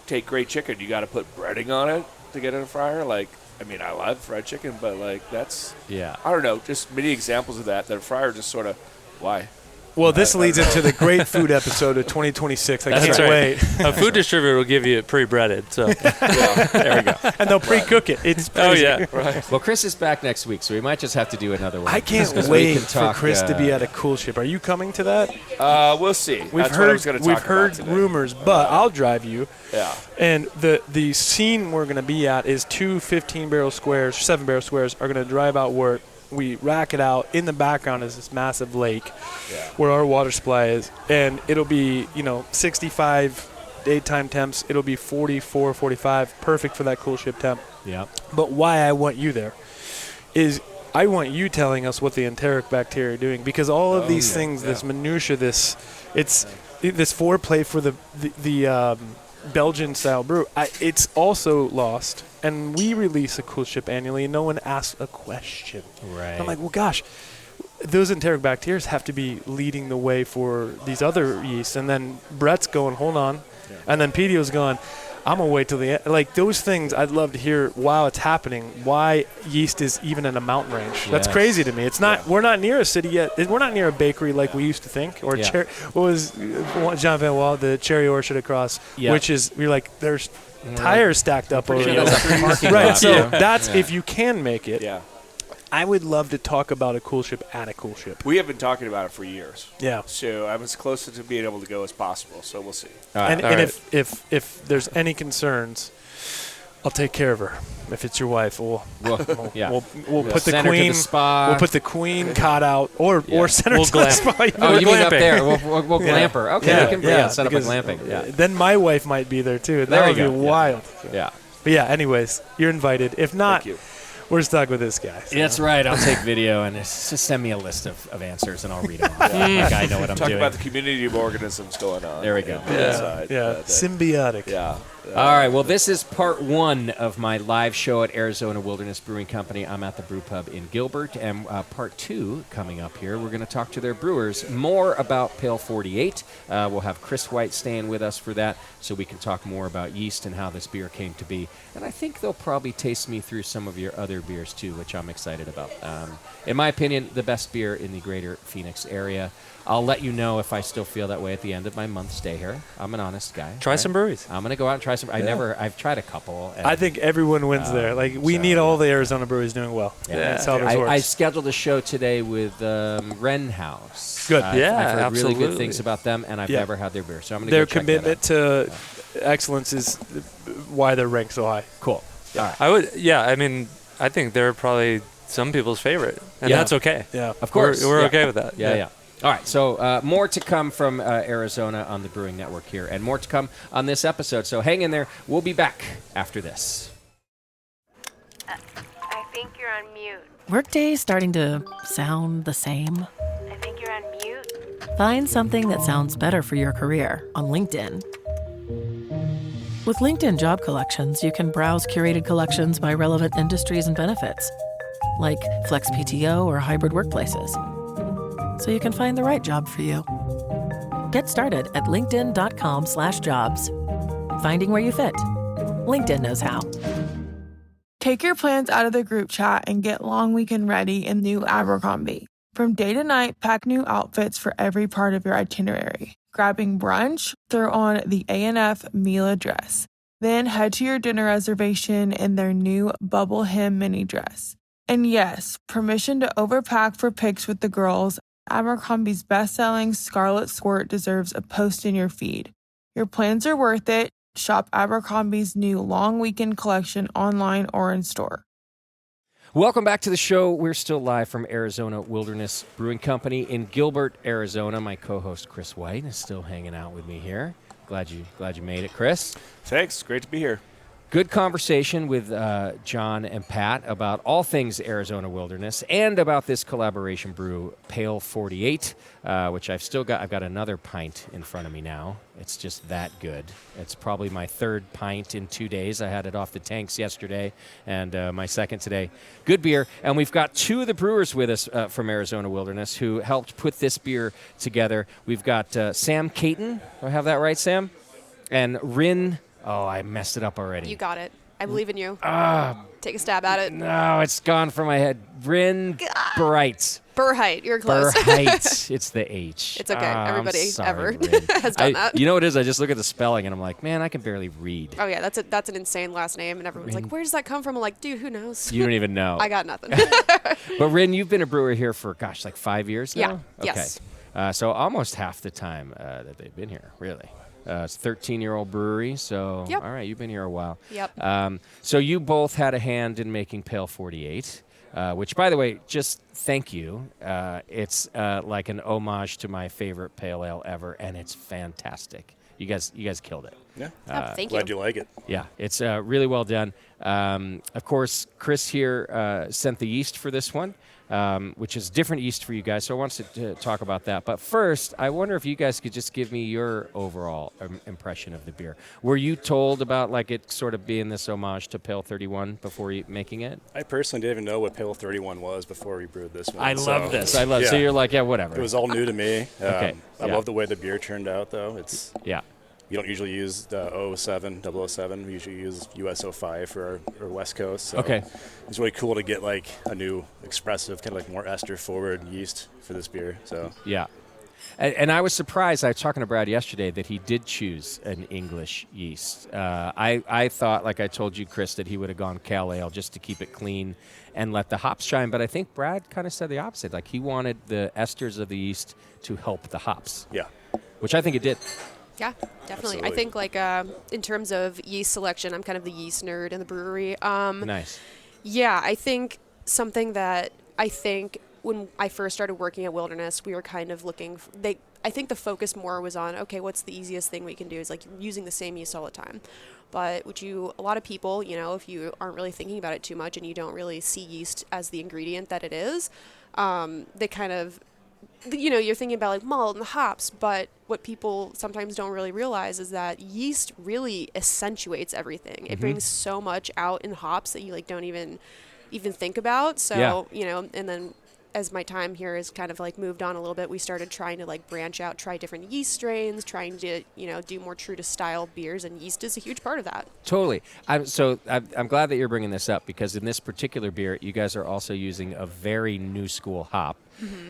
take great chicken. You got to put breading on it to get in a fryer. Like, I mean, I love fried chicken, but like that's I don't know. Just many examples of that a fryer just sort of why. Well, this leads into the great food episode of 2026. I can't wait. A food distributor will give you it pre-breaded. So there we go. And they'll pre-cook it. It's crazy. Oh, yeah. Right. Well, Chris is back next week, so we might just have to do another one. I can't wait for Chris to be at a cool ship. Are you coming to that? We'll see. We've heard rumors, but I'll drive you. Yeah. And the scene we're going to be at is 2 15-barrel squares, 7-barrel squares are going to drive out work. We rack it out. In the background is this massive lake where our water supply is. And it'll be, 65 daytime temps. It'll be 44, 45. Perfect for that cool ship temp. Yeah. But why I want you there is I want you telling us what the enteric bacteria are doing. Because all of these things, this minutia, this foreplay for the Belgian-style brew, it's also lost. And we release a cool ship annually, and no one asks a question. Right. I'm like, well, gosh, those enteric bacteria have to be leading the way for these other yeasts. And then Brett's going, hold on. Yeah. And then Pedio's going, I'm going to wait till the end. Like, those things, I'd love to hear while it's happening, why yeast is even in a mountain range. Yes. That's crazy to me. It's not. We're not near a city yet. We're not near a bakery like we used to think. Or what was Jean Van Wall, the cherry orchard across, which is, we're like, there's tires stacked up over there. Right, so that's if you can make it. Yeah. I would love to talk about a cool ship at a cool ship. We have been talking about it for years. Yeah. So I'm as close to being able to go as possible. So we'll see. And if there's any concerns, I'll take care of her. If it's your wife, we'll put the queen. We'll put the queen cot out, or send her to the spa. Oh, you mean up there? We'll glamp her. Okay, we can set up a glamping. Yeah. Then my wife might be there too. That would be wild. Yeah. But yeah. Anyways, you're invited. If not, We're stuck with this guy. So. That's right. I'll take video and just send me a list of answers and I'll read them off. Like I know what I'm Talk doing. about the community of organisms going on. There we go. Yeah. Symbiotic. Yeah. All right. Well, this is part 1 of my live show at Arizona Wilderness Brewing Company. I'm at the Brew Pub in Gilbert, and part 2 coming up here. We're going to talk to their brewers more about Pale 48. We'll have Chris White staying with us for that, so we can talk more about yeast and how this beer came to be. And I think they'll probably taste me through some of your other beers too, which I'm excited about. In my opinion, the best beer in the greater Phoenix area. I'll let you know if I still feel that way at the end of my month stay here. I'm an honest guy. Try some breweries. I'm going to go out and try some. I've tried a couple. I think everyone wins there. Like, we need all the Arizona breweries doing well. Yeah. That's how this works. I scheduled a show today with Wren House. Good. I've heard absolutely. really good things about them, and I've never had their beer. So I'm going to Their go check commitment that to excellence is why they're ranked so high. out. Cool. All right. I mean, I think they're probably some people's favorite, and Yeah. that's okay. Yeah. Of course. We're Yeah. okay with that. Yeah. All right, so more to come from Arizona on the Brewing Network here, and more to come on this episode. So hang in there. We'll be back after this. I think you're on mute. Workday's starting to sound the same. I think you're on mute. Find something that sounds better for your career on LinkedIn. With LinkedIn Job Collections, you can browse curated collections by relevant industries and benefits, like flex PTO or hybrid workplaces, so you can find the right job for you. Get started at linkedin.com/jobs. Finding where you fit. LinkedIn knows how. Take your plans out of the group chat and get long weekend ready in new Abercrombie. From day to night, pack new outfits for every part of your itinerary. Grabbing brunch? Throw on the A&F Mila dress. Then head to your dinner reservation in their new bubble hem mini dress. And yes, permission to overpack for pics with the girls. Abercrombie's best-selling Scarlet Squirt deserves a post in your feed. Your plans are worth it. Shop Abercrombie's new long weekend collection online or in store. Welcome back to the show. We're still live from Arizona Wilderness Brewing Company in Gilbert, Arizona. My co-host Chris White is still hanging out with me here. Glad you made it, Chris. Thanks. Great to be here. Good conversation with John and Pat about all things Arizona Wilderness and about this collaboration brew, Pale 48, which I've got another pint in front of me now. It's just that good. It's probably my 3rd pint in 2 days. I had it off the tanks yesterday and my 2nd today. Good beer. And we've got 2 of the brewers with us from Arizona Wilderness who helped put this beer together. We've got Sam Caton. Do I have that right, Sam? And Rin. Oh, I messed it up already. You got it. I believe in you. Take a stab at it. No, it's gone from my head. Bryn Bright. Burheight. You're close. Burheight. It's the H. It's okay. I'm Everybody sorry, ever Rin. has done that. You know what it is? I just look at the spelling and I'm like, man, I can barely read. Oh, yeah. That's an insane last name. And everyone's like, where does that come from? I'm like, dude, who knows? You don't even know. I got nothing. But Rin, you've been a brewer here for, like 5 years now? Yeah. Okay. Yes. So almost half the time that they've been here, really. It's a 13-year-old brewery, so Yep. all right, you've been here a while. Yep. So you both had a hand in making Pale 48, which, by the way, just thank you. It's like an homage to my favorite pale ale ever, and it's fantastic. You guys killed it. Yeah. Thank you. Glad you like it. Yeah, it's really well done. Of course, Chris here sent the yeast for this one, which is different yeast for you guys, so I wanted to talk about that. But first, I wonder if you guys could just give me your overall impression of the beer. Were you told about like it sort of being this homage to Pale 31 before making it? I personally didn't even know what Pale 31 was before we brewed this one. I love this. I love yeah. So you're like, yeah, whatever. It was all new to me. Okay, I yeah. love the way the beer turned out, though. Yeah. You don't usually use the 007. We usually use US 05 for our West Coast. So Okay. It's really cool to get like a new expressive, kind of like more ester forward yeast for this beer. So Yeah. And I was surprised. I was talking to Brad yesterday that he did choose an English yeast. I thought, like I told you, Chris, that he would have gone Cal Ale just to keep it clean and let the hops shine. But I think Brad kind of said the opposite. Like he wanted the esters of the yeast to help the hops. yeah. Which I think it did. Yeah, definitely. Absolutely. I think like in terms of yeast selection, I'm kind of the yeast nerd in the brewery. Nice. Yeah, I think something that I think when I first started working at Wilderness, we were kind of looking. I think the focus more was on, okay, what's the easiest thing we can do is like using the same yeast all the time. but a lot of people, if you aren't really thinking about it too much and you don't really see yeast as the ingredient that it is, they kind of, you're thinking about like malt and hops, but what people sometimes don't really realize is that yeast really accentuates everything. It brings so much out in hops that you like don't even think about. So, and then as my time here has kind of like moved on a little bit, we started trying to like branch out, try different yeast strains, trying to, do more true to style beers, and yeast is a huge part of that. Totally. I'm glad that you're bringing this up, because in this particular beer, you guys are also using a very new school hop.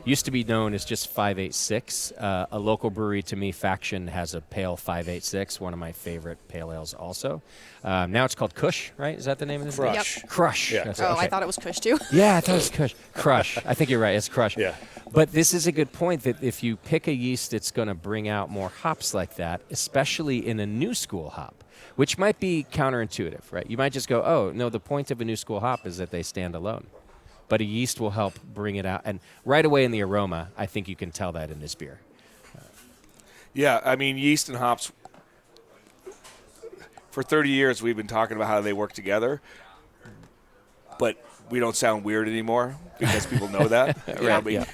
Used to be known as just 586. A local brewery to me, Faction, has a pale 586, one of my favorite pale ales also. Now it's called Kush, right? Is that the name of this? Crush. Yep. Crush. Yeah. That's I okay. thought it was Kush too. Yeah, I thought it was Kush. Crush. I think you're right. It's Crush. Yeah. But this is a good point, that if you pick a yeast that's going to bring out more hops like that, especially in a new school hop, which might be counterintuitive, right? You might just go, oh, no, the point of a new school hop is that they stand alone. But a yeast will help bring it out. And right away in the aroma, I think you can tell that in this beer. Yeah, I mean, yeast and hops, for 30 years we've been talking about how they work together, but we don't sound weird anymore because people know that.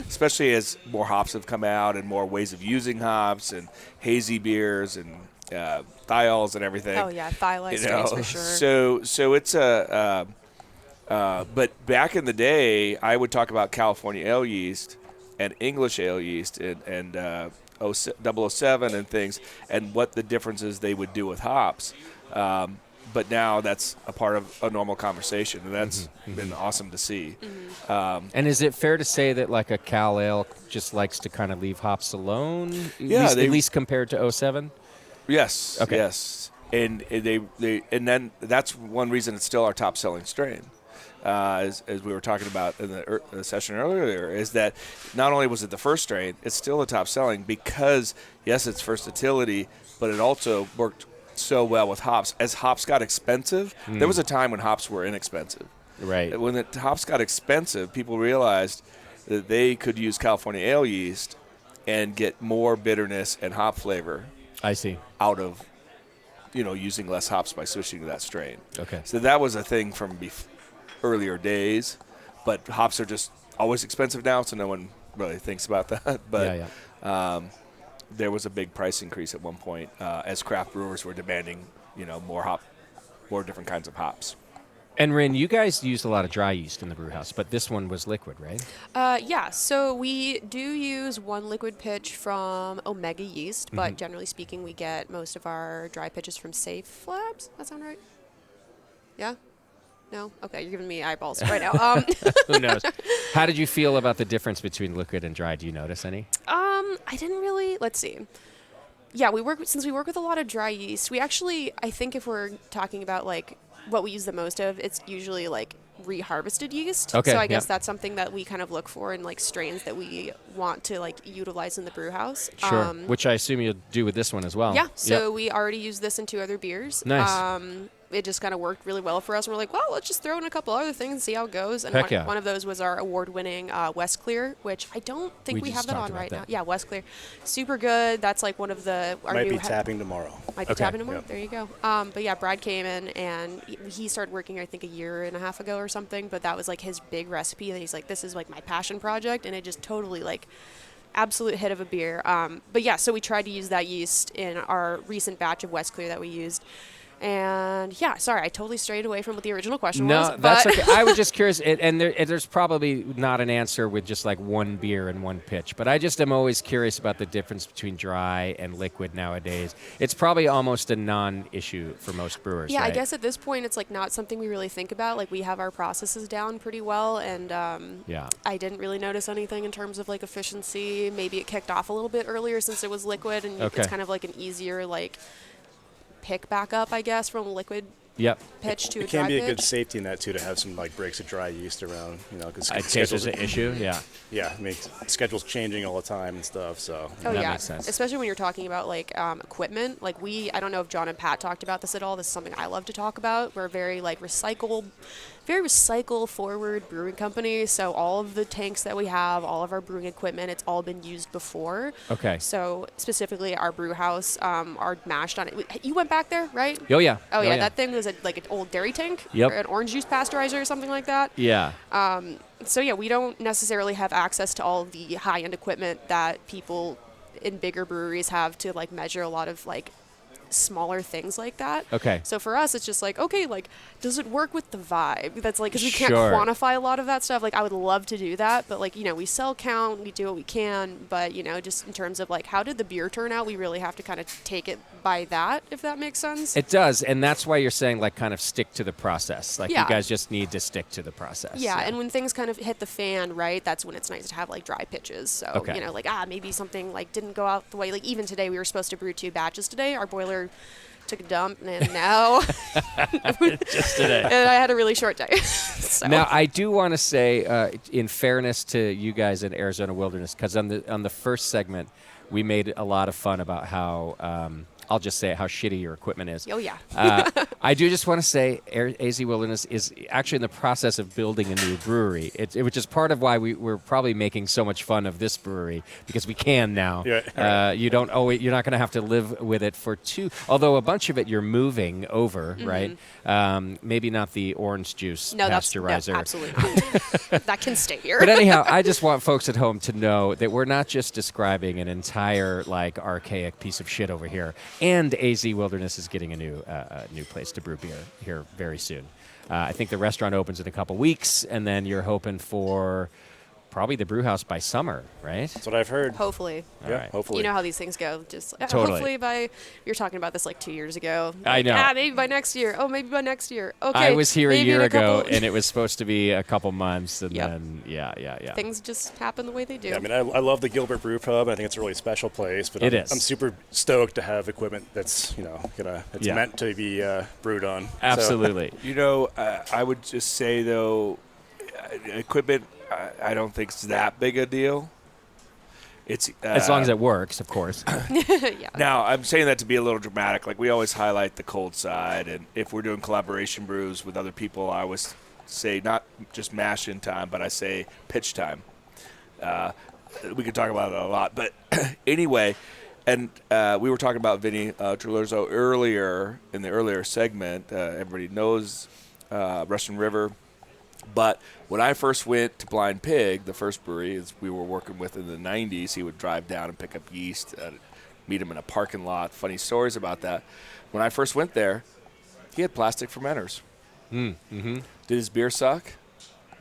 Especially as more hops have come out and more ways of using hops and hazy beers and thiols and everything. Oh, yeah, thiolized strains for sure. So it's but back in the day, I would talk about California ale yeast and English ale yeast and 007 and things, and what the differences they would do with hops. But now that's a part of a normal conversation, and that's been awesome to see. And is it fair to say that like a Cal Ale just likes to kind of leave hops alone? Yeah, at least compared to 07? Yes. Okay. Yes. And and then that's one reason it's still our top selling strain. As we were talking about in the session earlier, is that not only was it the first strain, it's still the top selling because, yes, it's versatility, but it also worked so well with hops. As hops got expensive, there was a time when hops were inexpensive. Right. When the hops got expensive, people realized that they could use California ale yeast and get more bitterness and hop flavor. I see. Out of, using less hops by switching to that strain. Okay. So that was a thing from earlier days, but hops are just always expensive now, so no one really thinks about that. But there was a big price increase at one point as craft brewers were demanding, more different kinds of hops. And Rin, you guys used a lot of dry yeast in the brew house, but this one was liquid, right? Yeah, so we do use one liquid pitch from Omega yeast, but generally speaking, we get most of our dry pitches from Safe Labs. That sound right? Yeah? No? Okay, you're giving me eyeballs right now. Who knows? How did you feel about the difference between liquid and dry? Do you notice any? I didn't really. Let's see. Yeah, since we work with a lot of dry yeast, we actually, I think if we're talking about like what we use the most of, it's usually like reharvested yeast. Okay, so I guess that's something that we kind of look for in like strains that we want to like utilize in the brew house. Sure. Which I assume you'll do with this one as well. Yeah. So we already used this in 2 other beers. Nice. It just kind of worked really well for us. We're like, well, let's just throw in a couple other things and see how it goes. And one of those was our award-winning West Clear, which I don't think we have that on right now. Yeah, West Clear. Super good. That's like one of the... Might be tapping tomorrow. Might be tapping tomorrow. Yep. There you go. But yeah, Brad came in and he started working, I think, 1.5 years ago or something. But that was like his big recipe. And he's like, this is like my passion project. And it just totally like... absolute hit of a beer. But yeah, so we tried to use that yeast in our recent batch of West Clear that we used. And yeah, sorry, I totally strayed away from what the original question was. No, that's okay. I was just curious, and there's probably not an answer with just like one beer and one pitch, but I just am always curious about the difference between dry and liquid nowadays. It's probably almost a non-issue for most brewers. Yeah, right? I guess at this point it's like not something we really think about. Like we have our processes down pretty well, and I didn't really notice anything in terms of like efficiency. Maybe it kicked off a little bit earlier since it was liquid, and it's kind of like an easier like pick back up, I guess, from liquid pitch to a dry pitch. It can be a good safety net, too, to have some like breaks of dry yeast around, because schedule's an issue, Yeah, I mean, schedule's changing all the time and stuff, so. Oh, that yeah, makes sense. Especially when you're talking about, like, equipment. Like, I don't know if John and Pat talked about this at all. This is something I love to talk about. We're very, like, very recycle-forward brewing company. So all of the tanks that we have, all of our brewing equipment, it's all been used before. Okay. So specifically our brew house, our mash on it. You went back there, right? Oh, yeah. Oh, yeah. That thing was like an old dairy tank. Yep. Or an orange juice pasteurizer or something like that. Yeah. So, yeah, we don't necessarily have access to all of the high-end equipment that people in bigger breweries have to, like, measure a lot of, like, smaller things like that. Okay. So for us, it's just like, okay, like, does it work with the vibe? That's like, because we can't Sure. quantify a lot of that stuff. Like, I would love to do that, but like, you know, we sell count, we do what we can, but you know, just in terms of like, how did the beer turn out? We really have to kind of take it by that, if that makes sense. It does, and that's why you're saying like kind of stick to the process. Like Yeah. you guys just need to stick to the process. Yeah, and when things kind of hit the fan, right, that's when it's nice to have like dry pitches. So, Okay. you know, like, maybe something like didn't go out the way. Like even today, we were supposed to brew 2 batches today. Our boiler took a dump, and now just today. and I had a really short day. So. Now, I do want to say, in fairness to you guys in Arizona Wilderness, because on the first segment, we made a lot of fun about how, I'll just say it, how shitty your equipment is. Oh, yeah. I do just want to say AZ Wilderness is actually in the process of building a new brewery, which is part of why we're probably making so much fun of this brewery, because we can now. Yeah. You're not going to have to live with it for although a bunch of it you're moving over, right? Maybe not the orange juice pasteurizer. No, absolutely not. That can stay here. But anyhow, I just want folks at home to know that we're not just describing an entire like archaic piece of shit over here. And AZ Wilderness is getting a new place to brew beer here very soon. I think the restaurant opens in a couple weeks, and then you're hoping for probably the brew house by summer, right? That's what I've heard. Hopefully. All right. Hopefully. You know how these things go. Just Totally. hopefully we were talking about this like 2 years ago. I Like, know. Maybe by next year. Oh, maybe by next year. Okay. I was here a maybe in year ago, couple- and it was supposed to be a couple months, and Yep. then yeah. Things just happen the way they do. Yeah, I mean, I love the Gilbert Brew Pub. I think it's a really special place. But It I'm, is. I'm super stoked to have equipment that's it's Yeah. meant to be brewed on. So- Absolutely. You know, I would just say, though, equipment, I don't think it's that big a deal. It's As long as it works, of course. Yeah. Now, I'm saying that to be a little dramatic. Like, we always highlight the cold side, and if we're doing collaboration brews with other people, I always say not just mash in time, but I say pitch time. We could talk about it a lot. But anyway, and we were talking about Vinny Trulurzo earlier in the earlier segment. Everybody knows Russian River. But when I first went to Blind Pig, the first brewery we were working with in the 90s, he would drive down and pick up yeast, meet him in a parking lot. Funny stories about that. When I first went there, he had plastic fermenters. Mm-hmm. Did his beer suck?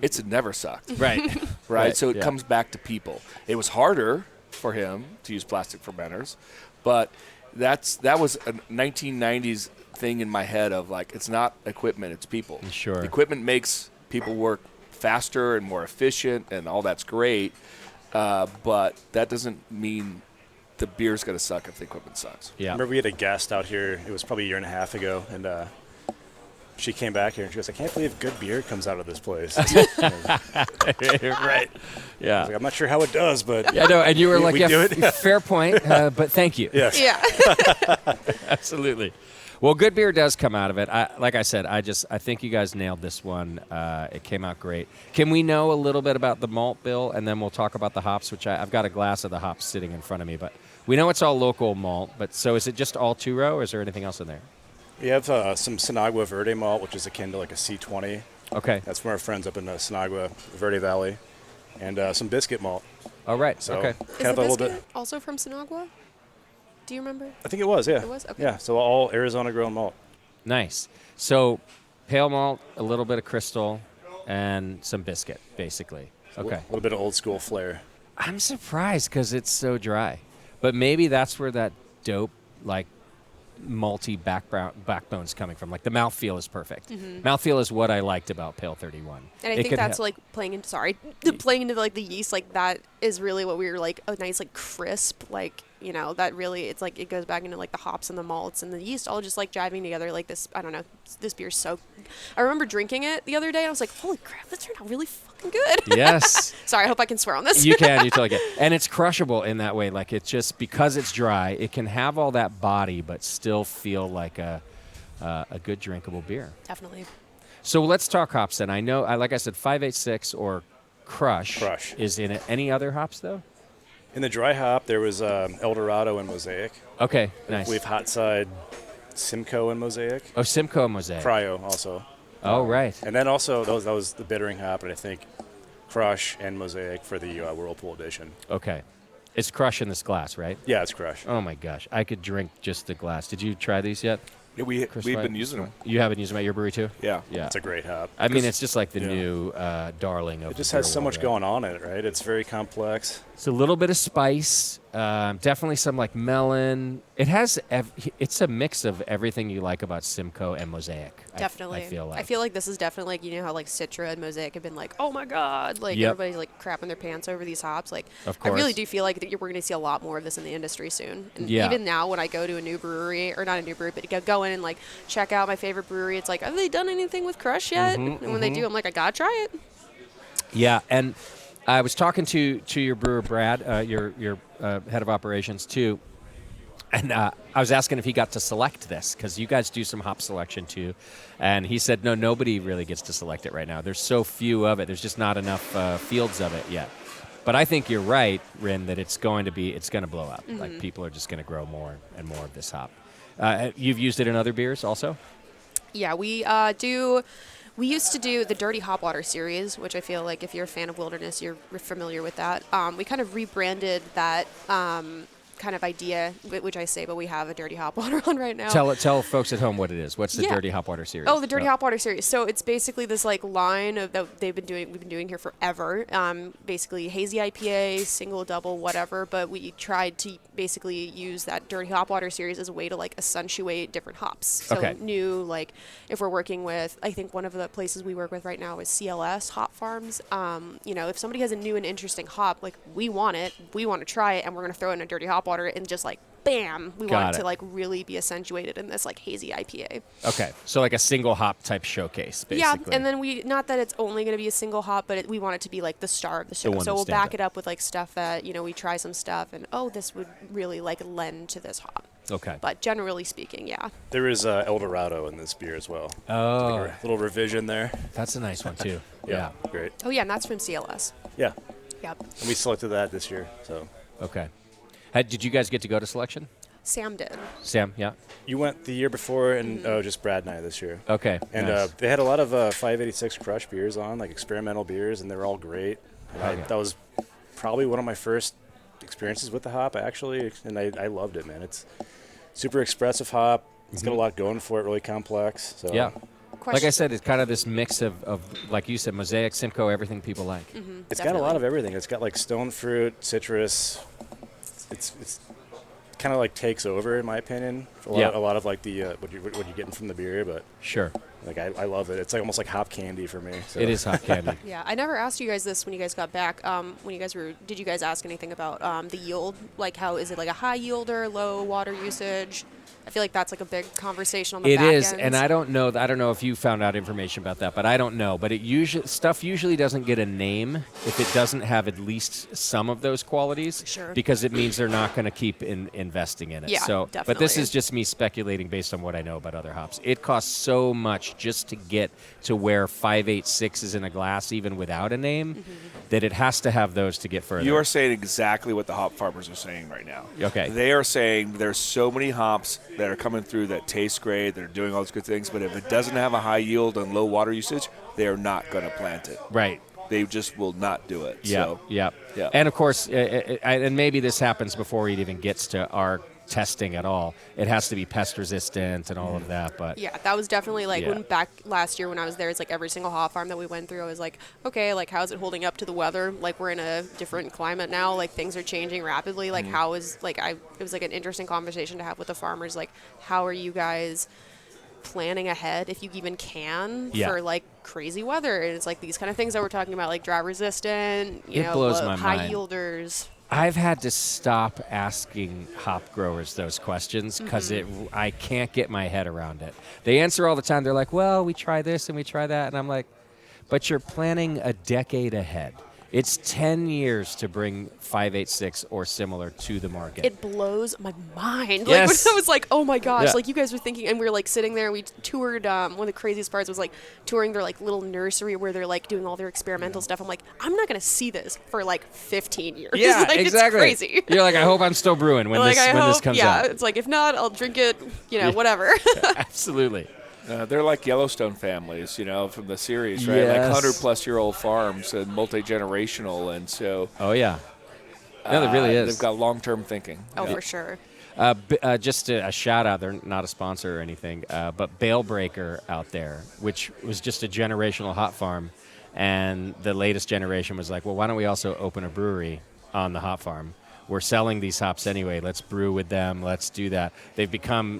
It's never sucked. Right. Right? So it yeah. comes back to people. It was harder for him to use plastic fermenters, but that was a 1990s thing in my head of like, it's not equipment, it's people. Sure. The equipment makes people work faster and more efficient, and all that's great, but that doesn't mean the beer's going to suck if the equipment sucks. Yeah. I remember we had a guest out here. It was probably a year and a half ago, and she came back here and she goes, "I can't believe good beer comes out of this place." Right. Yeah. Like, I'm not sure how it does, but Yeah, no, and you were like, we do it. fair point, but thank you. Yes. Yeah. Absolutely. Well, good beer does come out of it. Like I said, I think you guys nailed this one. It came out great. Can we know a little bit about the malt bill, and then we'll talk about the hops, which I've got a glass of the hops sitting in front of me, but we know it's all local malt, but so is it just all two-row, or is there anything else in there? We have some Sinagua Verde malt, which is akin to like a C20. Okay. That's from our friends up in the Sinagua Verde Valley, and some biscuit malt. All right. So okay. Is kind the of a little biscuit bit. also from Sinagua? Do you remember? I think it was, yeah. It was? Okay. Yeah, so all Arizona grown malt. Nice. So pale malt, a little bit of crystal, and some biscuit, basically. Okay. A little bit of old school flair. I'm surprised because it's so dry. But maybe that's where that dope, like, malty backbone's coming from. Like, the mouthfeel is perfect. Mouthfeel is what I liked about Pale 31. And I think that's like playing into like the yeast, like that is really what we were like, a nice like crisp, like, you know, that really, it's like it goes back into like the hops and the malts and the yeast all just like jiving together like this. I don't know, this beer's so, I remember drinking it the other day and I was like, holy crap, that turned out really fucking good. Yes. Sorry, I hope I can swear on this. You totally can. And it's crushable in that way. Like, it's just, because it's dry, it can have all that body but still feel like a good drinkable beer. Definitely. So let's talk hops then. I know, like I said, 586 or Crush. Crush. Is in it. Any other hops, though? In the dry hop, there was El Dorado and Mosaic. Okay, nice. We have hot side Simcoe and Mosaic. Oh, Simcoe and Mosaic. Cryo also. Oh, right. And then also, that was the bittering hop, and I think Crush and Mosaic for the Whirlpool edition. Okay. It's Crush in this glass, right? Yeah, it's Crush. Oh, my gosh. I could drink just the glass. Did you try these yet? Yeah, we've Chris been White? using them. You haven't used them at your brewery, too? Yeah. Yeah. It's a great hop. I mean, it's just like the Yeah. new darling of It just the has beer so world, much right? going on in it, right? It's very complex. It's a little bit of spice, definitely some like melon. It has, it's a mix of everything you like about Simcoe and Mosaic. Definitely. I feel like. this is definitely like, you know how like Citra and Mosaic have been like, oh my God, like Yep. everybody's like crapping their pants over these hops. Like, Of I really course. do feel like that we're going to see a lot more of this in the industry soon. And Yeah. even now when I go to a new brewery, or not a new brewery, but go in and like check out my favorite brewery, it's like, have they done anything with Crush yet? And when they do, I'm like, I gotta try it. Yeah, and I was talking to your brewer, Brad, your head of operations, too. And I was asking if he got to select this, because you guys do some hop selection, too. And he said, no, nobody really gets to select it right now. There's so few of it. There's just not enough fields of it yet. But I think you're right, Rin, that it's going to blow up. Like, people are just going to grow more and more of this hop. You've used it in other beers also? Yeah, we do. We used to do the Dirty Hop Water series, which I feel like if you're a fan of Wilderness, you're familiar with that. We kind of rebranded that kind of idea, which I say, but we have a Dirty Hop Water on right now. Tell folks at home what it is. What's the Yeah. Dirty Hop Water series? Oh, the Dirty Hop Water series. So it's basically this like line of that we've been doing here forever. Basically hazy IPA, single, double, whatever. But we tried to basically use that Dirty Hop Water series as a way to like accentuate different hops. So Okay. new, like if we're working with, I think one of the places we work with right now is CLS Hop Farms. You know, if somebody has a new and interesting hop, like we want it, we want to try it, and we're gonna throw it in a Dirty Hop Water and just like bam, we Got want it it. to like really be accentuated in this like hazy IPA. Okay, so like a single hop type showcase, basically. Yeah, and then not that it's only going to be a single hop, but we want it to be like the star of the show. one So that we'll stands back out. it up with like stuff that, you know, we try some stuff and, oh, this would really like lend to this hop. Okay. But generally speaking, yeah. There is El Dorado in this beer as well. Oh, Like a little revision there. that's a nice one, too. Yeah. Great. Oh, yeah, and that's from CLS. Yeah. Yep. And we selected that this year, so. Okay. Did you guys get to go to selection? Sam did. Sam, yeah. You went the year before, and just Brad and I this year. Okay. And nice. they had a lot of 586 Crush beers on, like experimental beers, and they were all great. And Okay. that was probably one of my first experiences with the hop, actually, and I loved it, man. It's super expressive hop. It's got a lot going for it, really complex. So yeah. Like I Question- said, it's kind of this mix of like you said, Mosaic, Simcoe, everything people like. It's got a lot of everything. It's got like stone fruit, citrus. It's kind of like takes over, in my opinion. A lot of like the what you're getting from the beer, but Sure. like I love it. It's like almost like hop candy for me. So. It is hot candy. Yeah, I never asked you guys this when you guys got back. Did you guys ask anything about the yield? Like, how is it like a high yielder, low water usage? I feel like that's like a big conversation on the It back is, end. and I don't know if you found out information about that, but I don't know. But stuff usually doesn't get a name if it doesn't have at least some of those qualities. Sure. Because it means they're not going to keep investing in it. Yeah, So, but this definitely. is just me speculating based on what I know about other hops. It costs so much just to get to where 586 is in a glass, even without a name, that it has to have those to get further. You are saying exactly what the hop farmers are saying right now. Okay. They are saying there's so many hops that are coming through that taste great, that are doing all these good things, but if it doesn't have a high yield and low water usage, they are not going to plant it. Right. They just will not do it. Yeah, So, yeah. Yeah. And of course, and maybe this happens before it even gets to our testing at all. It has to be pest resistant and all of that. But Yeah, that was definitely like Yeah. when back last year when I was there, it's like every single hop farm that we went through, I was like, okay, like how's it holding up to the weather? Like we're in a different climate now, like things are changing rapidly. Like how is like it was like an interesting conversation to have with the farmers, like how are you guys planning ahead if you even can Yeah. for like crazy weather? And it's like these kind of things that we're talking about, like drought resistant, you It know, blows my high mind. yielders. I've had to stop asking hop growers those questions because I can't get my head around it. They answer all the time. They're like, well, we try this and we try that. And I'm like, but you're planning a decade ahead. It's 10 years to bring 586 or similar to the market. It blows my mind. Yes. Like, when I was like, oh my gosh, Yeah. like you guys were thinking, and we were like sitting there and we toured, one of the craziest parts was like touring their like little nursery where they're like doing all their experimental stuff. I'm like, I'm not going to see this for like 15 years. Yeah, like, exactly. It's crazy. You're like, I hope I'm still brewing when Like, this comes yeah, out. it's like, if not, I'll drink it, whatever. Absolutely. They're like Yellowstone families, from the series, right? Like Yes. 100-plus-year-old farms and multi-generational, and so. Oh, yeah. No, there really is. They've got long-term thinking. Oh, for sure. Just a shout out, they're not a sponsor or anything, but Bale Breaker out there, which was just a generational hop farm, and the latest generation was like, well, why don't we also open a brewery on the hop farm? We're selling these hops anyway. Let's brew with them. Let's do that. They've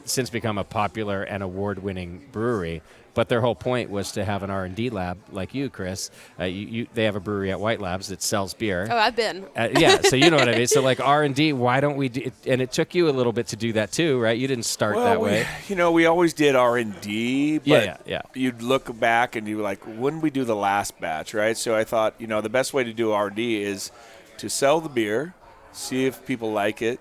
since become a popular and award-winning brewery. But their whole point was to have an R&D lab like you, Chris. They have a brewery at White Labs that sells beer. Oh, I've been. Yeah, so you know what I mean. So like R&D, why don't we do it? And it took you a little bit to do that too, right? You didn't start that way. We always did R&D, but Yeah. you'd look back and you were like, when did we do the last batch, right? So I thought, the best way to do R&D is to sell the beer, see if people like it,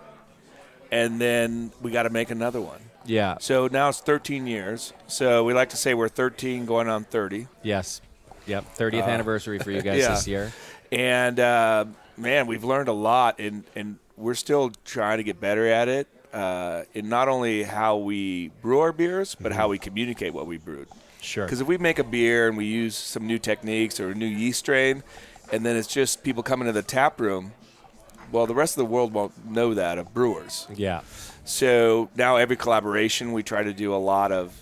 and then we got to make another one. Yeah. So now it's 13 years. So we like to say we're 13 going on 30. Yes. Yep. 30th anniversary for you guys this year. And, man, we've learned a lot, and we're still trying to get better at it in not only how we brew our beers, but how we communicate what we brewed. Sure. Because if we make a beer and we use some new techniques or a new yeast strain, and then it's just people coming to the tap room, well, the rest of the world won't know that of brewers. Yeah. So now every collaboration, we try to do a lot of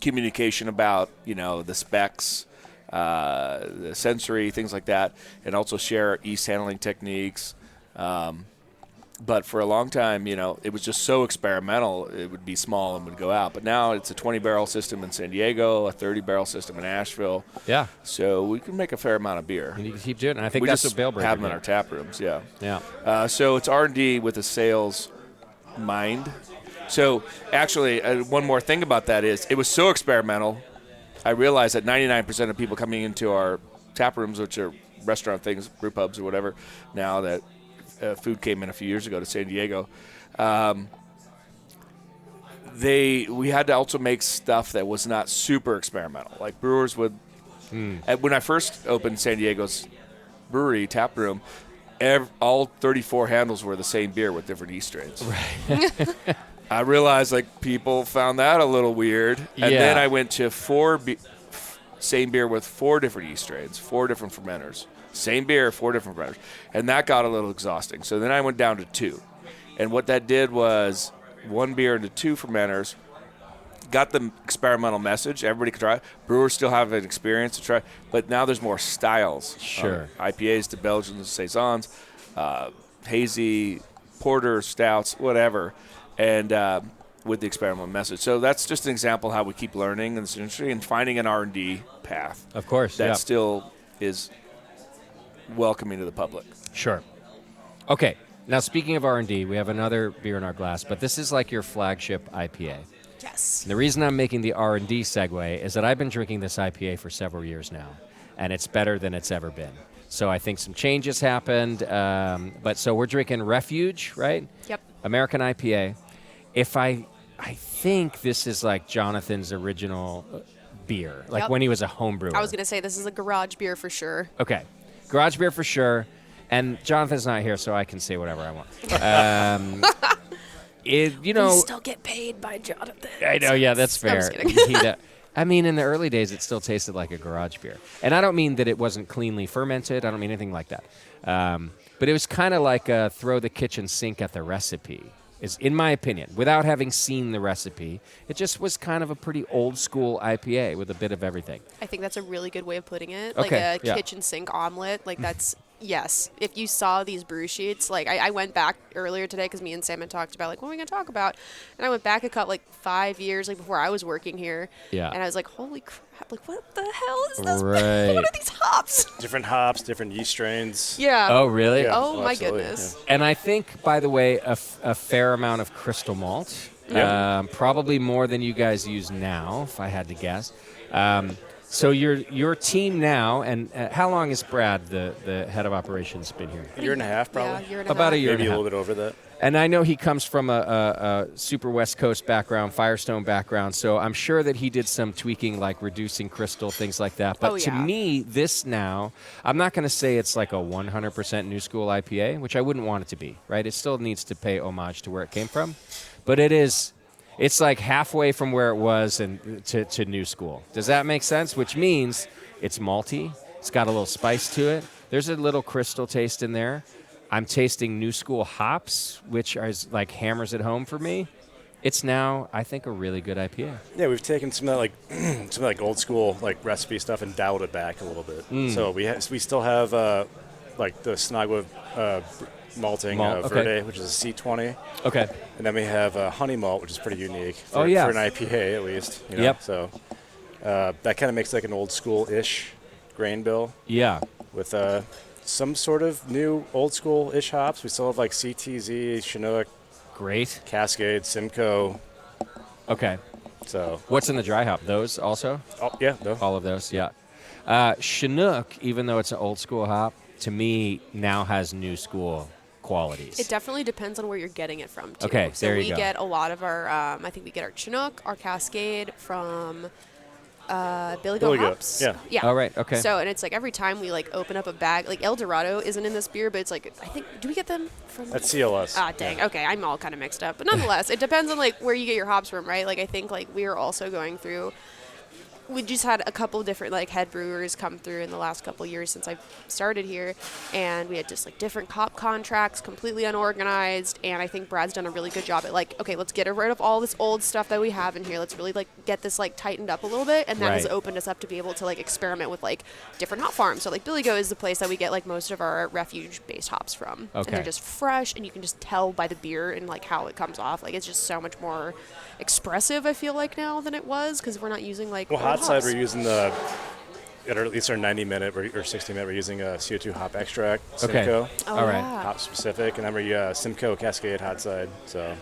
communication about, the specs, the sensory, things like that, and also share yeast handling techniques. But for a long time, it was just so experimental, it would be small and would go out. But now it's a 20-barrel system in San Diego, a 30-barrel system in Asheville. Yeah. So we can make a fair amount of beer. And you can keep doing it. And I think We that's just what Bale Breaker have them in did. our tap rooms, yeah. Yeah. So it's R&D with a sales mind. So actually, one more thing about that is it was so experimental, I realized that 99% of people coming into our tap rooms, which are restaurant things, brew pubs or whatever, now that food came in a few years ago to San Diego, we had to also make stuff that was not super experimental. Like brewers would, when I first opened San Diego's brewery tap room, all 34 handles were the same beer with different yeast strains. Right. I realized people found that a little weird, and then I went to same beer with 4 different yeast strains, 4 different fermenters. Same beer, 4 different fermenters. And that got a little exhausting. So then I went down to 2. And what that did was 1 beer into 2 fermenters, got the experimental message. Everybody could try it. Brewers still have an experience to try. But now there's more styles. Sure. IPAs to Belgians, Saisons, hazy, porters, stouts, whatever. And with the experimental message. So that's just an example of how we keep learning in this industry and finding an R&D path. Of course, That still is welcoming to the public. Sure. Okay. Now, speaking of R&D, we have another beer in our glass, but this is like your flagship IPA. Yes. The reason I'm making the R&D segue is that I've been drinking this IPA for several years now, and it's better than it's ever been. So I think some changes happened, but so we're drinking Refuge, right? Yep. American IPA. I think this is like Jonathan's original beer, like Yep. when he was a home brewer. I was going to say this is a garage beer for sure. Okay. Garage beer for sure. And Jonathan's not here, so I can say whatever I want. We still get paid by Jonathan. I know, yeah, that's I'm fair. just kidding. I mean, in the early days, it still tasted like a garage beer. And I don't mean that it wasn't cleanly fermented. I don't mean anything like that. But it was kind of like a throw the kitchen sink at the recipe, is in my opinion. Without having seen the recipe, it just was kind of a pretty old-school IPA with a bit of everything. I think that's a really good way of putting it. Okay, Like a yeah. kitchen sink omelet. Like that's, yes. If you saw these brew sheets, like I went back earlier today because me and Sam had talked about what are we going to talk about? And I went back a couple, 5 years before I was working here. Yeah. And I was like, holy crap, what the hell is this? Right. What are these hops? Different hops, different yeast strains. Yeah. Oh, really? Yeah. Oh, my absolutely, goodness. And I think, by the way, a fair amount of crystal malt. Yeah. Probably more than you guys use now, if I had to guess. So your team now, and how long has Brad, the head of operations, been here? A year and a half, probably. Yeah, year and a About half. a year Maybe and a a half. little bit over that. And I know he comes from a super West Coast background, Firestone background, so I'm sure that he did some tweaking, like reducing crystal, things like that. But to me, this now, I'm not going to say it's like a 100% new school IPA, which I wouldn't want it to be, right? It still needs to pay homage to where it came from. But it's like halfway from where it was and to new school. Does that make sense? Which means it's malty. It's got a little spice to it. There's a little crystal taste in there. I'm tasting new school hops, which is like hammers it home for me. It's now, I think, a really good IPA. Yeah, we've taken some of that like old school like recipe stuff and dialed it back a little bit. So we still have like the Snagwa malting Verde, which is a C20. Okay. And then we have honey malt, which is pretty unique for an IPA at least. You know? Yep. So that kind of makes like an old school-ish grain bill. Yeah. With some sort of new old school-ish hops. We still have like CTZ, Chinook, Great. Cascade, Simcoe. Okay. So what's in the dry hop? Those also? Oh, yeah. No. All of those, yeah. Chinook, even though it's an old school hop, to me now has new school qualities. It definitely depends on where you're getting it from, too. Okay, so there you we go. get a lot of our, I think we get our Chinook, our Cascade from Billy Goat Hops. Yeah. Oh, right, okay. So, and it's like every time we like open up a bag, like El Dorado isn't in this beer, but it's like, I think, do we get them from? That's CLS. Ah, dang. Okay, I'm all kind of mixed up. But nonetheless, it depends on like where you get your hops from, right? Like I think like we are also going through, we just had a couple different like head brewers come through in the last couple years since I started here, and we had just like different hop contracts, completely unorganized. And I think Brad's done a really good job at like, okay, let's get rid of all this old stuff that we have in here. Let's really like get this like tightened up a little bit, and that has opened us up to be able to like experiment with like different hop farms. So like Billy Goat is the place that we get like most of our refuge-based hops from, and they're just fresh, and you can just tell by the beer and like how it comes off. Like it's just so much more expressive, I feel like, now than it was, because we're not using like Well, old hot side hops. we're using at least our 90-minute or 60-minute, we're using a CO2 hop extract, Okay. Simcoe. All right. Hop specific, and then we're Simcoe Cascade hot side. So,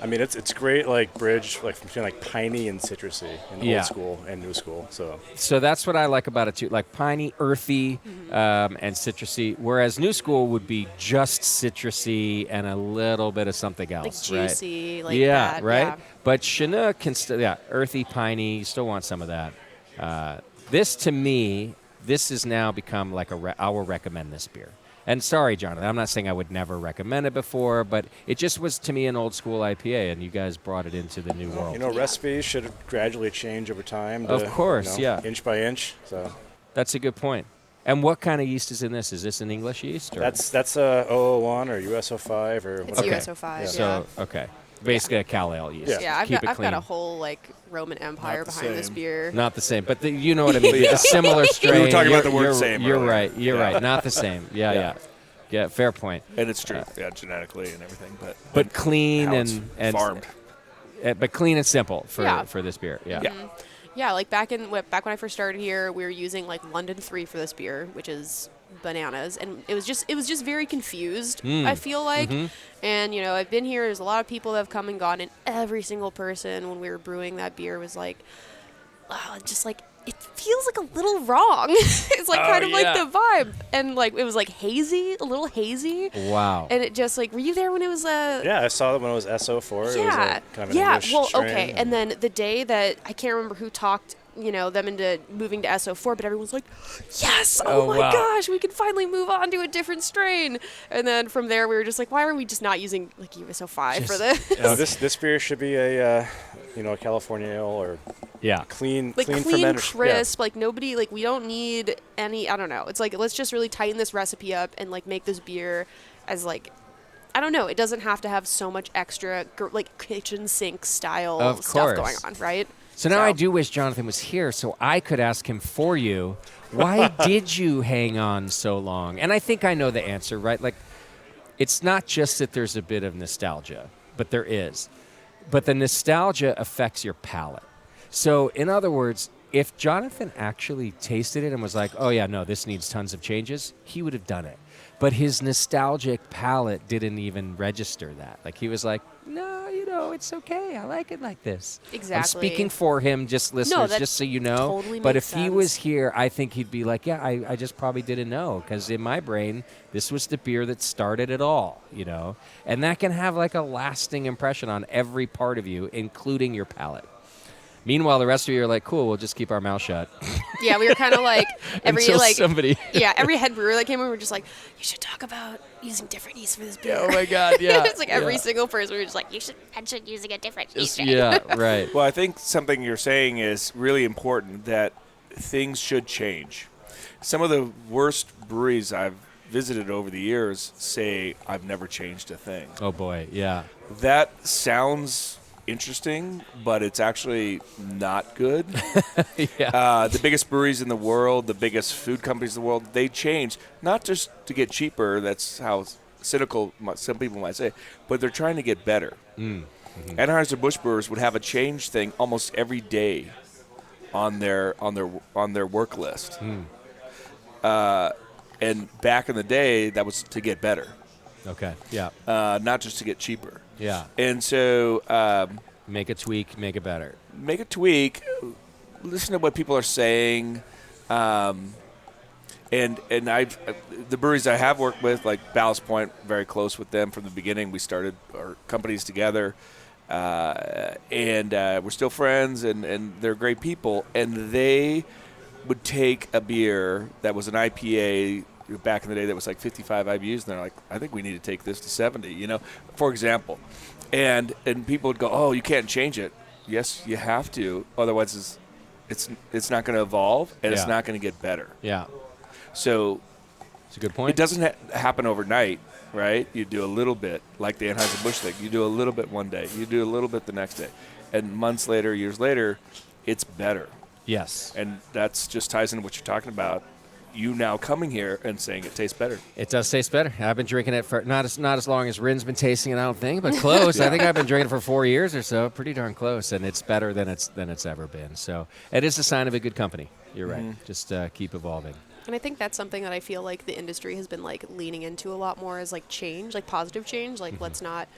I mean, it's great like bridge like between like piney and citrusy in old school and new school. So that's what I like about it too, like piney, earthy, and citrusy. Whereas new school would be just citrusy and a little bit of something else, like juicy, right? like yeah, that. right. Yeah. But Chinook can still, earthy, piney. You still want some of that. This to me, this has now become like I will recommend this beer. And sorry, Jonathan, I'm not saying I would never recommend it before, but it just was to me an old school IPA, and you guys brought it into the new world. You know, recipes should gradually change over time. Of course, inch by inch. So that's a good point. And what kind of yeast is in this? Is this an English yeast? Or? That's 001 or USO5 or it's USO5. Yeah. So basically a Cal Ale yeast. Yeah, I've Keep got, it clean. a whole like Roman Empire behind this beer. Not the same, but you know what I mean. A similar strain. We were talking about the word you're, same You're earlier. right. You're right. Not the same. Yeah, fair point. And it's true, genetically and everything, but clean how it's and farmed. But clean and simple for this beer. Yeah. Mm-hmm. Yeah, like back when I first started here, we were using like London 3 for this beer, which is bananas, and it was just very confused. I feel like, and I've been here. There's a lot of people that have come and gone, and every single person when we were brewing that beer was like, "Wow, just like it feels like a little wrong." It's like kind of like the vibe, and like it was like hazy, a little hazy. Wow. And it just like, were you there when it was Yeah, I saw it when it was SO4. Yeah. It was like kind of an English well, strain. okay. And then the day that I can't remember who talked, them into moving to SO4, but everyone's like, yes, oh my gosh, we can finally move on to a different strain. And then from there, we were just like, why are we just not using like USO5 for this? This beer should be a California ale or clean, fermented, crisp. Like nobody, like we don't need any. I don't know. It's like let's just really tighten this recipe up and like make this beer as like. I don't know. It doesn't have to have so much extra like kitchen sink style stuff going on, right? So now I do wish Jonathan was here so I could ask him for you, why did you hang on so long? And I think I know the answer, right? Like, it's not just that there's a bit of nostalgia, but there is. But the nostalgia affects your palate. So, in other words, if Jonathan actually tasted it and was like, oh, yeah, no, this needs tons of changes, he would have done it. But his nostalgic palate didn't even register that. Like, he was like, no, no, it's okay. I like it like this. Exactly. I'm speaking for him, just listeners, that just so you know. totally but makes if he was sense. here, I think he'd be like, yeah, I just probably didn't know, because in my brain, this was the beer that started it all, you know? And that can have like a lasting impression on every part of you, including your palate. Meanwhile, the rest of you are like, cool, we'll just keep our mouth shut. Yeah, we were kind of like every Until like somebody. yeah, every head brewer that came in, we were just like, you should talk about using different yeast for this beer. Oh my God, yeah. It's like every yeah. single person, we were just like, you should mention using a different yeast. strain." Yeah, right. Well, I think something you're saying is really important, that things should change. Some of the worst breweries I've visited over the years say, I've never changed a thing. Oh boy, yeah. That sounds interesting, but it's actually not good. Yeah. The biggest breweries in the world, the biggest food companies in the world, they change, not just to get cheaper, that's how cynical some people might say, but they're trying to get better. Anheuser-Busch brewers would have a change thing almost every day on their work list. And back in the day, that was to get better, Okay, yeah. not just to get cheaper. Yeah. And so Make a tweak, make it better. make a tweak, listen to what people are saying, and I've the breweries I have worked with, like Ballast Point, very close with them from the beginning. We started our companies together, and we're still friends, and they're great people. And they would take a beer that was an IPA back in the day that was like 55 IBUs, and they're like, I think we need to take this to 70, you know, for example. And people would go, oh, you can't change it. Yes, you have to. Otherwise, it's not going to evolve, and it's Yeah. not going to get better. Yeah. So It's a good point. it doesn't happen overnight, right? You do a little bit, like the Anheuser-Busch thing. You do a little bit one day. You do a little bit the next day. And months later, years later, it's better. Yes. And that's just ties into what you're talking about. You now coming here and saying it tastes better. It does taste better. I've been drinking it for not as long as Rin's been tasting it, I don't think, but close. I think I've been drinking it for 4 years or so, pretty darn close, and it's better than it's ever been. So it is a sign of a good company. You're right. Just keep evolving. And I think that's something that I feel like the industry has been like leaning into a lot more, is like change, like positive change. Like let's not,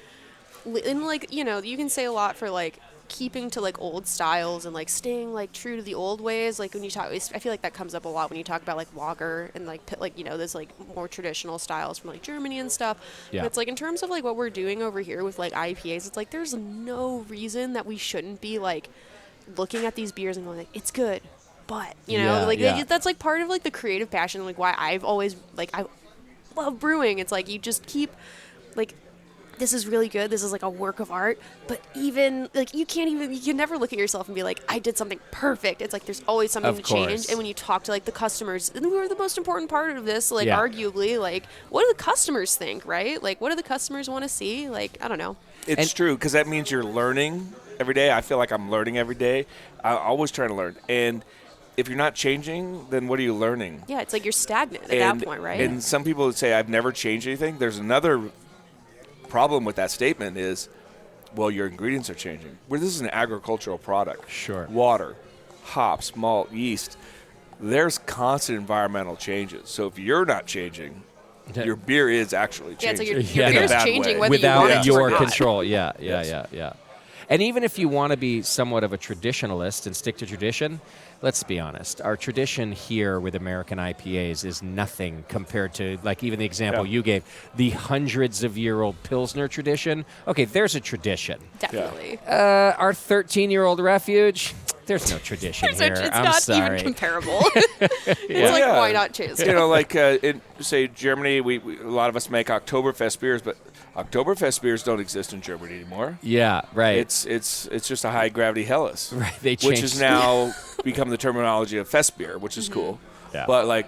and like, you know, you can say a lot for like keeping to like old styles and like staying like true to the old ways. Like when you talk, I feel like that comes up a lot when you talk about like lager and like you know, there's like more traditional styles from like Germany and stuff. Yeah. But it's like in terms of like what we're doing over here with like IPAs, it's like there's no reason that we shouldn't be like looking at these beers and going like, it's good. But, you know, Yeah, like yeah. that's like part of like the creative passion, like why I've always like, I love brewing. It's like you just keep like, this is really good. This is like a work of art. But even like you can never look at yourself and be like, I did something perfect. It's like there's always something Of to course. change. And when you talk to like the customers, and who are the most important part of this, like Yeah. arguably, like what do the customers think, right? Like what do the customers want to see? Like, I don't know. It's true, because that means you're learning every day. I feel like I'm learning every day. I'm always trying to learn. And if you're not changing, then what are you learning? Yeah, it's like you're stagnant at that point, right? And some people would say, I've never changed anything. There's another problem with that statement is, well, your ingredients are changing. Well, this is an agricultural product. Sure. Water, hops, malt, yeast. There's constant environmental changes. So if you're not changing, your beer is actually Yeah, it's changing. like your Yeah. beer's In a bad changing way. whether you want it Without to or your not. control. Yeah. Yes. And even if you want to be somewhat of a traditionalist and stick to tradition, let's be honest. Our tradition here with American IPAs is nothing compared to, like, even the example you gave, the hundreds of year-old Pilsner tradition. Okay, there's a tradition. Definitely. Our 13-year-old Refuge, there's no tradition It's here. I'm not sorry. even comparable. It's like, Yeah. why not choose? You know, like in, say, Germany, we a lot of us make Oktoberfest beers, but Oktoberfest beers don't exist in Germany anymore. Yeah, right. It's just a high gravity Helles, Right, they which changed. has now become the terminology of fest beer, which is cool. Yeah. But like,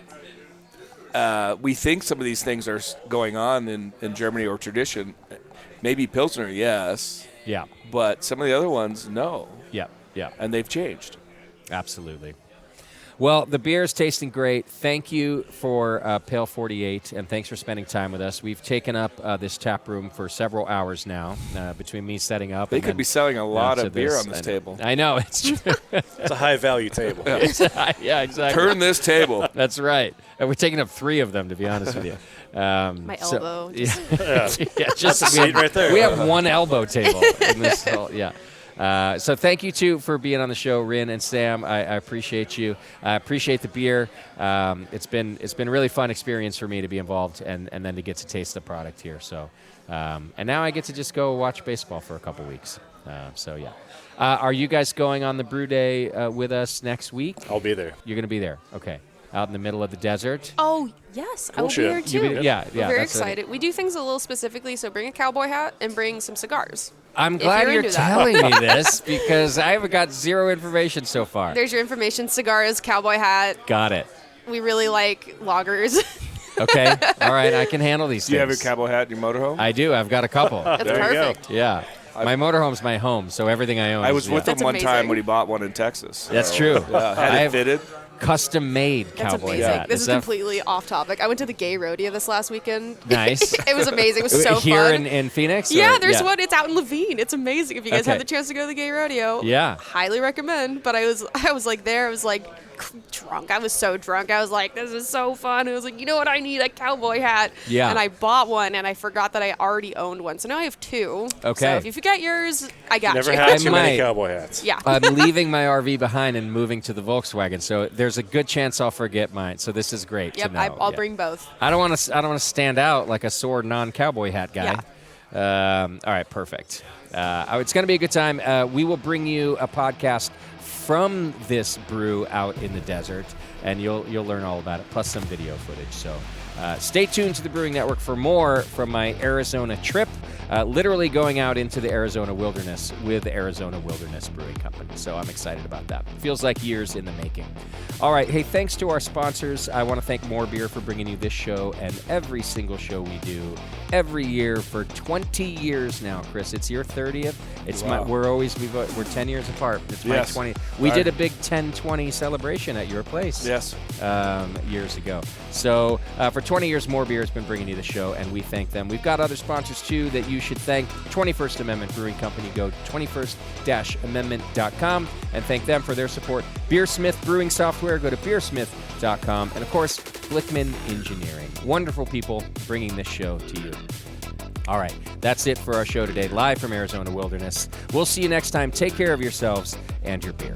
we think some of these things are going on in Germany or tradition. Maybe Pilsner, yes, Yeah, but some of the other ones, no, yeah, yeah. and they've changed. Absolutely. Well, the beer is tasting great. Thank you for Pale 48, and thanks for spending time with us. We've taken up this tap room for several hours now, between me setting up. They and could then be selling a lot to of beer on I this know. table. I know, it's true. It's a high value table. Yeah, exactly. Turn this table. That's right. And we're taking up 3 of them, to be honest with you. My elbow. Just a seat right there. We have one elbow table in this whole, so thank you two for being on the show, Rin and Sam. I appreciate you. I appreciate the beer. It's been a really fun experience for me to be involved and then to get to taste the product here. So, and now I get to just go watch baseball for a couple weeks. Are you guys going on the brew day with us next week? I'll be there. You're going to be there. Okay. Out in the middle of the desert. Oh, yes. I will be shit. here, too. Yeah. We're very excited. We do things a little specifically, so bring a cowboy hat and bring some cigars. I'm glad you're into that. telling me this because I haven't got zero information so far. There's your information. Cigars, cowboy hat. Got it. We really like loggers. Okay. All right. I can handle these Do you have your things. cowboy hat in your motorhome? I do. I've got a couple. That's There you go. perfect. Yeah. My motorhome's my home, so everything I own I is- was with That's him one time amazing. when he bought one in Texas. That's So, true. Yeah, had I it have fitted. custom-made That's cowboy amazing. hat. This is that completely off topic. I went to the gay rodeo this last weekend. Nice. It was amazing. It was so Here fun. in Phoenix? Yeah, or- there's one. It's out in Levine. It's amazing. If you guys Okay. have the chance to go to the gay rodeo, Yeah. highly recommend. But I was like there. I was like drunk. I was so drunk. I was like, this is so fun. I was like, you know what? I need a cowboy hat. Yeah. And I bought one, and I forgot that I already owned one. So now I have two. Okay. So if you forget yours, I got Never you. had too might. many cowboy hats. Yeah. I'm leaving my RV behind and moving to the Volkswagen, so there's a good chance I'll forget mine. So this is great Yep. to know. I'll Yeah. bring both. I don't want to stand out like a sore non-cowboy hat guy. All right, perfect. It's going to be a good time. We will bring you a podcast from this brew out in the desert, and you'll learn all about it, plus some video footage. So stay tuned to the Brewing Network for more from my Arizona trip, literally going out into the Arizona wilderness with the Arizona Wilderness Brewing Company. So I'm excited about that. Feels like years in the making. All right, hey, thanks to our sponsors. I want to thank More Beer for bringing you this show and every single show we do every year for 20 years now, Chris. It's your 30th. It's Wow. we're 10 years apart. It's my Yes. 20. We Right. did a big 10-20 celebration at your place. Yes. Years ago. So for 20 years, More Beer has been bringing you the show, and we thank them. We've got other sponsors, too, that you should thank. 21st Amendment Brewing Company. Go to 21st-amendment.com and thank them for their support. Beersmith Brewing Software. Go to beersmith.com. And, of course, Blickman Engineering. Wonderful people bringing this show to you. All right, that's it for our show today, live from Arizona Wilderness. We'll see you next time. Take care of yourselves and your beer.